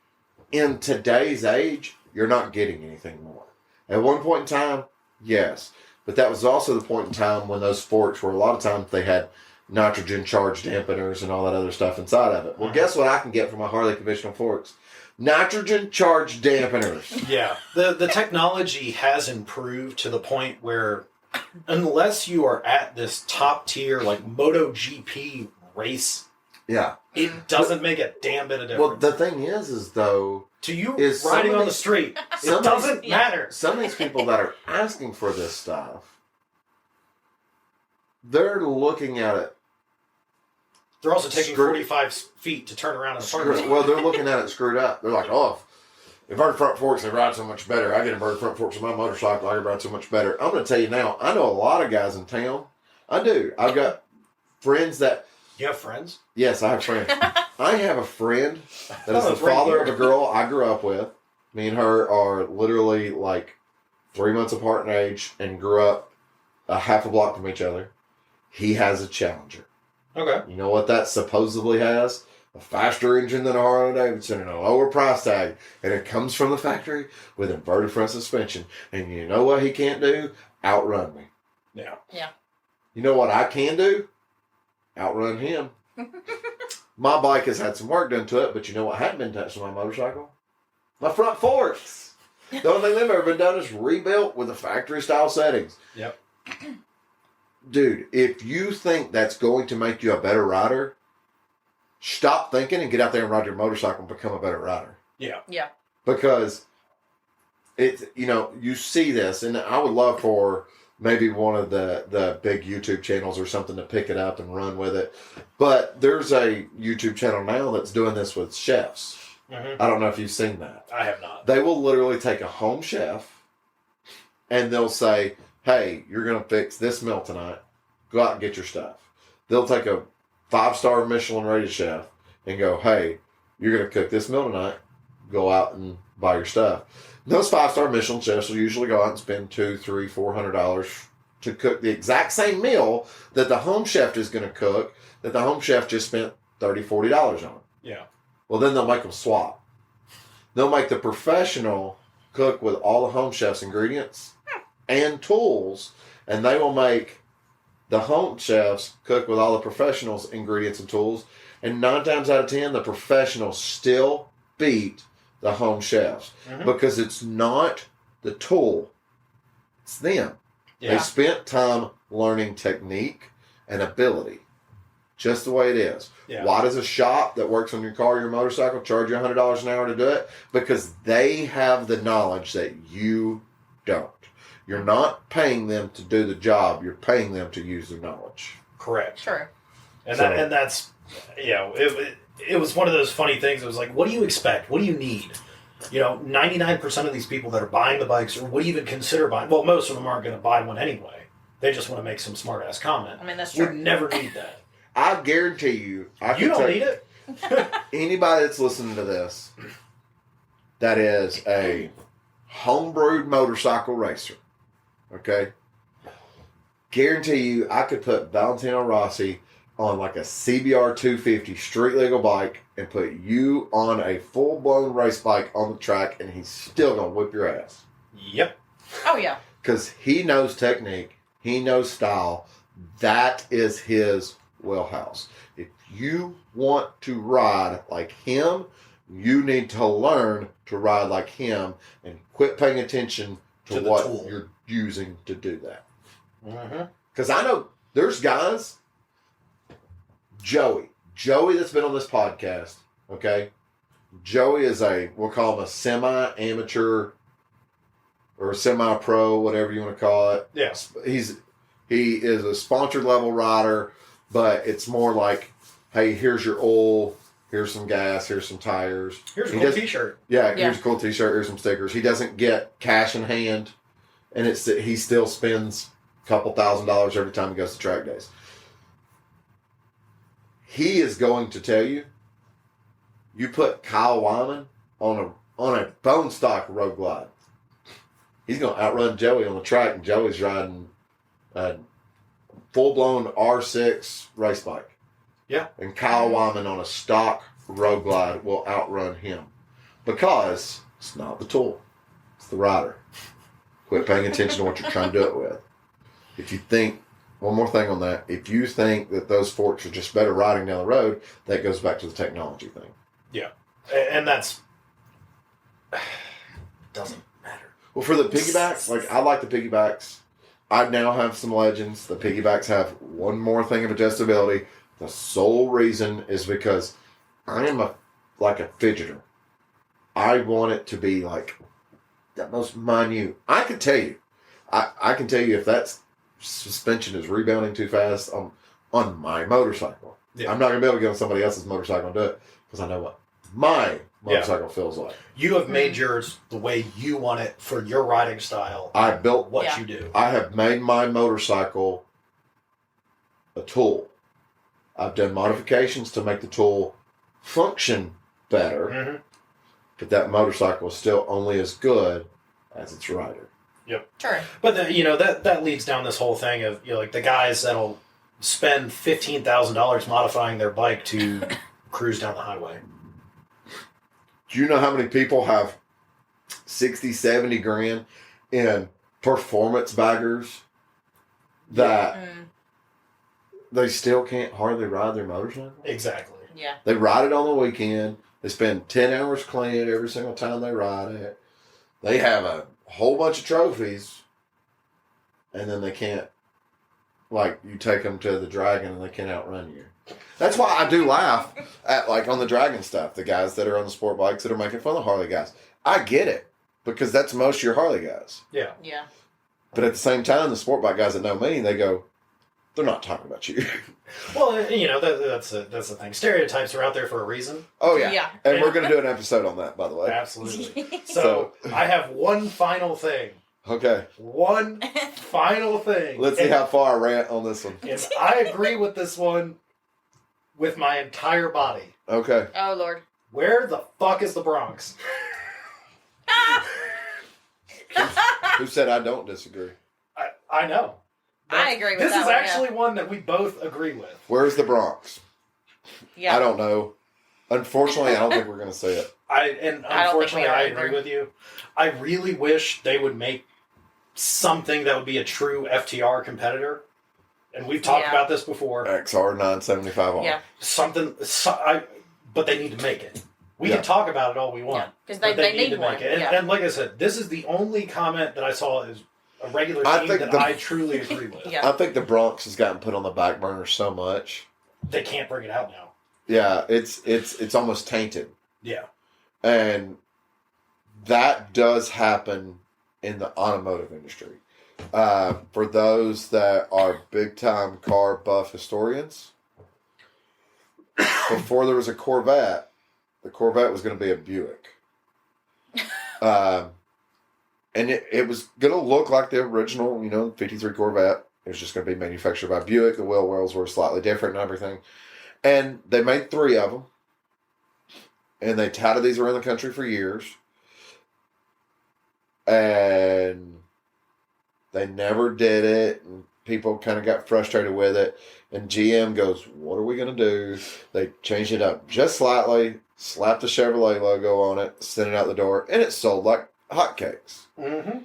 Speaker 4: in today's age, you're not getting anything more. At one point in time, yes. But that was also the point in time when those forks were, a lot of times they had nitrogen charged dampeners and all that other stuff inside of it. Well, guess what I can get from my Harley conventional forks? Nitrogen charged dampeners.
Speaker 3: Yeah. The technology has improved to the point where unless you are at this top tier like MotoGP race, it doesn't make a damn bit of difference.
Speaker 4: Well, the thing is though,
Speaker 3: to you riding on the street, it doesn't matter.
Speaker 4: Some of these people that are asking for this stuff, they're looking at it.
Speaker 3: They're also taking 45 feet to turn around in the parking lot.
Speaker 4: Well, they're looking at it screwed up. They're like, oh, if our front forks, they ride so much better. I get inverted front forks on my motorcycle, I ride so much better. I'm going to tell you now, I know a lot of guys in town. I do. I've got friends that...
Speaker 3: You have friends?
Speaker 4: Yes, I have friends. I have a friend that is the father of a girl I grew up with. Me and her are literally like 3 months apart in age and grew up a half a block from each other. He has a Challenger.
Speaker 3: Okay.
Speaker 4: You know what that supposedly has? A faster engine than a Harley Davidson and a lower price tag. And it comes from the factory with inverted front suspension. And you know what he can't do? Outrun me.
Speaker 3: Yeah.
Speaker 4: You know what I can do? Outrun him. My bike has had some work done to it, but you know what hadn't been touched on my motorcycle? My front forks. The only thing they've ever been done is rebuilt with the factory style settings.
Speaker 3: Yep.
Speaker 4: Dude, if you think that's going to make you a better rider, stop thinking and get out there and ride your motorcycle and become a better rider.
Speaker 3: Yeah.
Speaker 4: Because it's, you see this, and I would love for maybe one of the big YouTube channels or something to pick it up and run with it. But there's a YouTube channel now that's doing this with chefs. Mm-hmm. I don't know if you've seen that.
Speaker 3: I have not.
Speaker 4: They will literally take a home chef and they'll say, hey, you're going to fix this meal tonight. Go out and get your stuff. They'll take a 5-star Michelin rated chef and go, hey, you're going to cook this meal tonight. Go out and buy your stuff. And those 5-star Michelin chefs will usually go out and spend $200, $300, $400 to cook the exact same meal that the home chef is going to cook, that the home chef just spent $30, $40 on.
Speaker 3: Yeah.
Speaker 4: Well, then they'll make them swap. They'll make the professional cook with all the home chef's ingredients and tools, and they will make the home chefs cook with all the professionals' ingredients and tools, and 9 times out of 10, the professionals still beat the home chefs because it's not the tool, it's them. Yeah. They spent time learning technique and ability, just the way it is. Yeah. Why does a shop that works on your car or your motorcycle charge you $100 an hour to do it? Because they have the knowledge that you don't. You're not paying them to do the job. You're paying them to use their knowledge.
Speaker 3: Correct.
Speaker 1: Sure.
Speaker 3: And that's, it was one of those funny things. It was like, what do you expect? What do you need? 99% of these people that are buying the bikes or would even consider buying, well, most of them aren't going to buy one anyway. They just want to make some smart ass comment.
Speaker 1: I mean, that's true.
Speaker 3: Would never need that.
Speaker 4: I guarantee you.
Speaker 3: You don't need it.
Speaker 4: Anybody that's listening to this that is a homebrewed motorcycle racer, okay? Guarantee you I could put Valentino Rossi on like a CBR 250 street legal bike and put you on a full-blown race bike on the track and he's still going to whip your ass.
Speaker 3: Yep.
Speaker 1: Oh, yeah.
Speaker 4: Because he knows technique. He knows style. That is his wheelhouse. If you want to ride like him, you need to learn to ride like him and quit paying attention to what tool you're using to do that. Because I know there's guys, Joey that's been on this podcast, okay? Joey is we'll call him a semi-amateur or a semi-pro, whatever you want to call it.
Speaker 3: Yes.
Speaker 4: He is a sponsored level rider, but it's more like, hey, here's your oil, here's some gas, here's some tires.
Speaker 3: Here's a cool t-shirt.
Speaker 4: Yeah, here's a cool t-shirt, here's some stickers. He doesn't get cash in hand, and he still spends a couple $1,000s every time he goes to track days. He is going to tell you, you put Kyle Wyman on a bone stock road glide. He's going to outrun Joey on the track, and Joey's riding a full-blown R6 race bike.
Speaker 3: Yeah.
Speaker 4: And Kyle Wyman on a stock road glide will outrun him. Because it's not the tool. It's the rider. Quit paying attention to what you're trying to do it with. If you think, one more thing on that, if you think that those forks are just better riding down the road, that goes back to the technology thing.
Speaker 3: Yeah. And that's... doesn't matter.
Speaker 4: Well, for the piggybacks, I like the piggybacks. I now have some Legends. The piggybacks have one more thing of adjustability. The sole reason is because I am a fidgeter. I want it to be like the most minute. I can tell you. I can tell you if that suspension is rebounding too fast on my motorcycle. Yeah. I'm not going to be able to get on somebody else's motorcycle and do it because I know what my motorcycle feels like.
Speaker 3: You have made yours the way you want it for your riding style.
Speaker 4: I built
Speaker 3: what you do.
Speaker 4: I have made my motorcycle a tool. I've done modifications to make the tool function better, but that motorcycle is still only as good as its rider.
Speaker 3: Yep.
Speaker 1: Sure.
Speaker 3: But that leads down this whole thing of like the guys that'll spend $15,000 modifying their bike to cruise down the highway.
Speaker 4: Do you know how many people have 60, 70 grand in performance baggers that they still can't hardly ride their motorcycle?
Speaker 3: Exactly.
Speaker 1: Yeah.
Speaker 4: They ride it on the weekend. They spend 10 hours cleaning it every single time they ride it. They have a whole bunch of trophies, and then they can't, you take them to the Dragon and they can't outrun you. That's why I do laugh at, on the Dragon stuff, the guys that are on the sport bikes that are making fun of Harley guys. I get it, because that's most of your Harley guys.
Speaker 3: Yeah.
Speaker 1: Yeah.
Speaker 4: But at the same time, the sport bike guys that know me, they go, they're not talking about you.
Speaker 3: Well, that's the thing. Stereotypes are out there for a reason.
Speaker 4: Oh, yeah.
Speaker 1: Yeah.
Speaker 4: And we're going to do an episode on that, by the way.
Speaker 3: Absolutely. So I have one final thing.
Speaker 4: Okay.
Speaker 3: One final thing.
Speaker 4: Let's see how far I rant on this one.
Speaker 3: And I agree with this one with my entire body.
Speaker 4: Okay.
Speaker 1: Oh, Lord.
Speaker 3: Where the fuck is the Bronx?
Speaker 4: Who said I don't disagree?
Speaker 3: I know.
Speaker 1: I agree with that.
Speaker 3: This is
Speaker 1: one,
Speaker 3: actually one that we both agree with.
Speaker 4: Where's the Bronx?
Speaker 1: Yeah.
Speaker 4: I don't know. Unfortunately, I don't think we're going to see it.
Speaker 3: Unfortunately, I agree
Speaker 1: either.
Speaker 3: with you. I really wish they would make something that would be a true FTR competitor. And we've talked about this before.
Speaker 4: XR 975R.
Speaker 1: Yeah.
Speaker 3: But they need to make it. We can talk about it all we want.
Speaker 1: Because
Speaker 3: but
Speaker 1: they
Speaker 3: need
Speaker 1: need
Speaker 3: to
Speaker 1: one.
Speaker 3: make it.
Speaker 1: Yeah.
Speaker 3: And like I said, this is the only comment that I saw is a regular
Speaker 4: I
Speaker 3: team
Speaker 4: think
Speaker 3: that I truly agree with.
Speaker 1: Yeah.
Speaker 4: I think the Bronx has gotten put on the back burner so much.
Speaker 3: They can't bring it out now.
Speaker 4: Yeah, it's almost tainted.
Speaker 3: Yeah.
Speaker 4: And that does happen in the automotive industry. For those that are big-time car buff historians, before there was a Corvette, the Corvette was going to be a Buick. And it was going to look like the original, 53 Corvette. It was just going to be manufactured by Buick. The wheel wells were slightly different and everything. And they made 3 of them. And they touted these around the country for years. And they never did it. And people kind of got frustrated with it. And GM goes, what are we going to do? They changed it up just slightly, slapped the Chevrolet logo on it, sent it out the door, and it sold like hotcakes.
Speaker 3: Mm-hmm.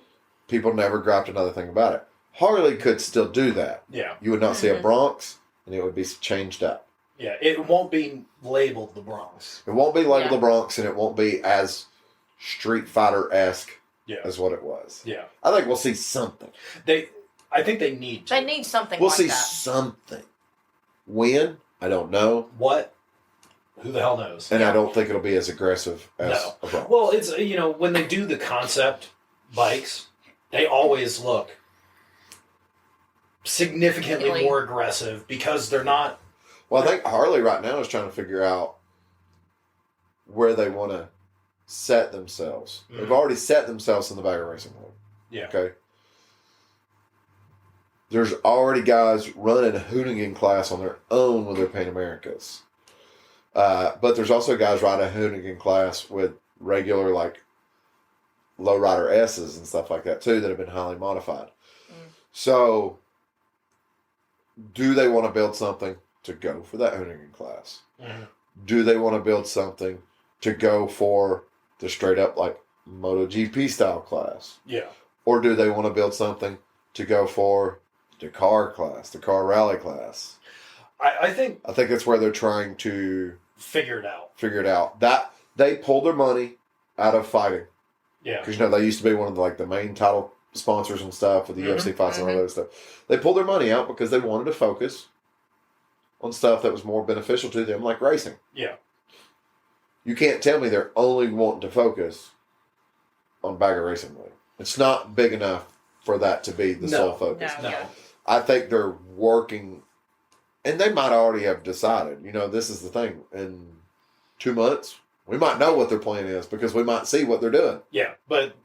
Speaker 4: People never griped another thing about it. Harley could still do that.
Speaker 3: Yeah.
Speaker 4: You would not see a Bronx, and it would be changed up.
Speaker 3: Yeah, it won't be labeled the Bronx.
Speaker 4: It won't be labeled the Bronx, and it won't be as Street Fighter-esque as what it was.
Speaker 3: Yeah.
Speaker 4: I think we'll see something.
Speaker 3: I think they need to.
Speaker 1: They need something
Speaker 4: We'll
Speaker 1: like
Speaker 4: see
Speaker 1: that.
Speaker 4: something. When? I don't know.
Speaker 3: What? Who the hell knows?
Speaker 4: And I don't think it'll be as aggressive as a Bronx.
Speaker 3: Well, it's, when they do the concept bikes, they always look significantly more aggressive because they're not.
Speaker 4: Well, I think Harley right now is trying to figure out where they want to set themselves. Mm-hmm. They've already set themselves in the bagger racing world.
Speaker 3: Yeah.
Speaker 4: Okay. There's already guys running a Hoonigan class on their own with their Pan Americas. But there's also guys riding a Hoonigan class with regular, lowrider S's and stuff like that, too, that have been highly modified. Mm. So, do they want to build something to go for that Hoonigan class? Mm-hmm. Do they want to build something to go for the straight up, MotoGP style class?
Speaker 3: Yeah.
Speaker 4: Or do they want to build something to go for the car class, the car rally class?
Speaker 3: I think
Speaker 4: that's where they're trying to
Speaker 3: figure it out.
Speaker 4: That they pulled their money out of fighting.
Speaker 3: Yeah.
Speaker 4: Because they used to be one of the main title sponsors and stuff with the UFC fights and all that stuff. They pulled their money out because they wanted to focus on stuff that was more beneficial to them, like racing.
Speaker 3: Yeah.
Speaker 4: You can't tell me they're only wanting to focus on bagger racing league. It's not big enough for that to be the sole focus.
Speaker 3: No.
Speaker 4: I think they're working, and they might already have decided, this is the thing. In 2 months, we might know what their plan is because we might see what they're doing.
Speaker 3: Yeah, but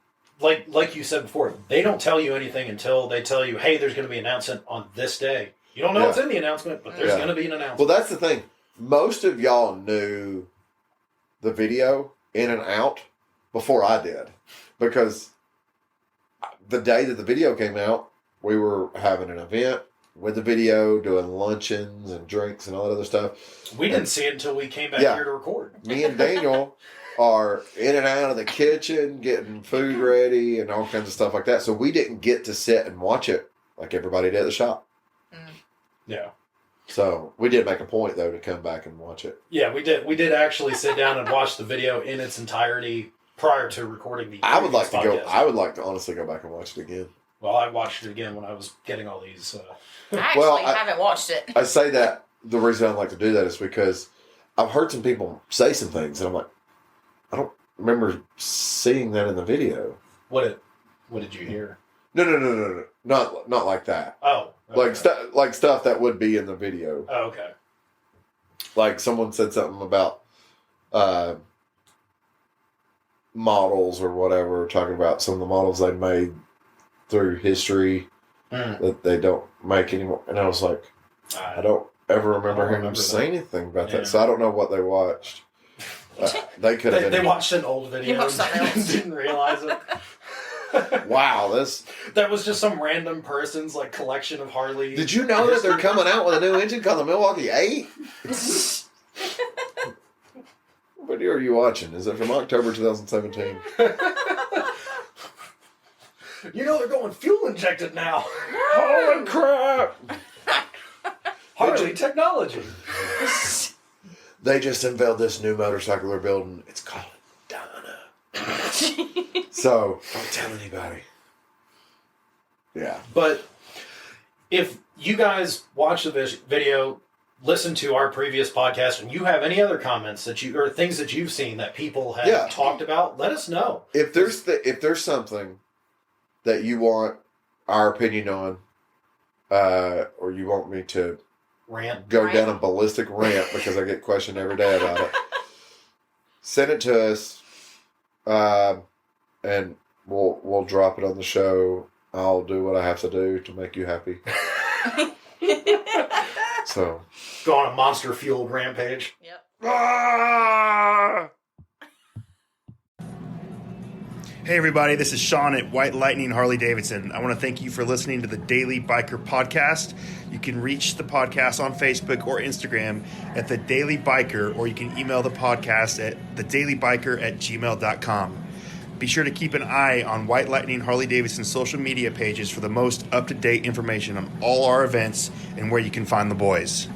Speaker 3: like you said before, they don't tell you anything until they tell you, hey, there's going to be an announcement on this day. You don't know what's in the announcement, but there's going to be an announcement.
Speaker 4: Well, that's the thing. Most of y'all knew the video in and out before I did. Because the day that the video came out, we were having an event with the video, doing luncheons and drinks and all that other stuff.
Speaker 3: We didn't see it until we came back here to record.
Speaker 4: Me and Daniel are in and out of the kitchen, getting food ready and all kinds of stuff like that. So we didn't get to sit and watch it like everybody did at the shop.
Speaker 3: Yeah.
Speaker 4: So we did make a point, though, to come back and watch it.
Speaker 3: Yeah, we did. We did actually sit down and watch the video in its entirety prior to recording the
Speaker 4: I would like to
Speaker 3: podcast.
Speaker 4: I would like to honestly go back and watch it again.
Speaker 3: Well, I watched it again when I was getting all these.
Speaker 1: I actually haven't watched it.
Speaker 4: I say that the reason I like to do that is because I've heard some people say some things, and I'm like, I don't remember seeing that in the video.
Speaker 3: What did you hear?
Speaker 4: No. Not like that.
Speaker 3: Oh. Okay.
Speaker 4: Like stuff that would be in the video.
Speaker 3: Oh, okay.
Speaker 4: Like someone said something about models or whatever, talking about some of the models they made through history that they don't make anymore. And I was like, I don't ever remember hearing them say anything about that. So I don't know what they watched. They could have.
Speaker 3: They watched an old video and didn't realize it.
Speaker 4: Wow,
Speaker 3: that was just some random person's like collection of Harley.
Speaker 4: Did you know that they're coming out with a new engine called the Milwaukee 8? What year are you watching? Is it from October 2017?
Speaker 3: You know they're going fuel injected now.
Speaker 4: Holy crap!
Speaker 3: Harley technology.
Speaker 4: They just unveiled this new motorcycle they're building. It's called Donna. So, don't tell anybody. Yeah.
Speaker 3: But if you guys watch the video, listen to our previous podcast, and you have any other comments or things that you've seen that people have talked about, let us know.
Speaker 4: If there's something that you want our opinion on, or you want me to go down a ballistic rant because I get questioned every day about it, send it to us, and we'll drop it on the show. I'll do what I have to do to make you happy. So
Speaker 3: go on a monster fueled rampage.
Speaker 1: Yep.
Speaker 4: Ah!
Speaker 5: Hey everybody, this is Sean at White Lightning Harley Davidson. I want to thank you for listening to the Daily Biker Podcast. You can reach the podcast on Facebook or Instagram at The Daily Biker, or you can email the podcast at thedailybiker@gmail.com. Be sure to keep an eye on White Lightning Harley Davidson social media pages for the most up-to-date information on all our events and where you can find the boys.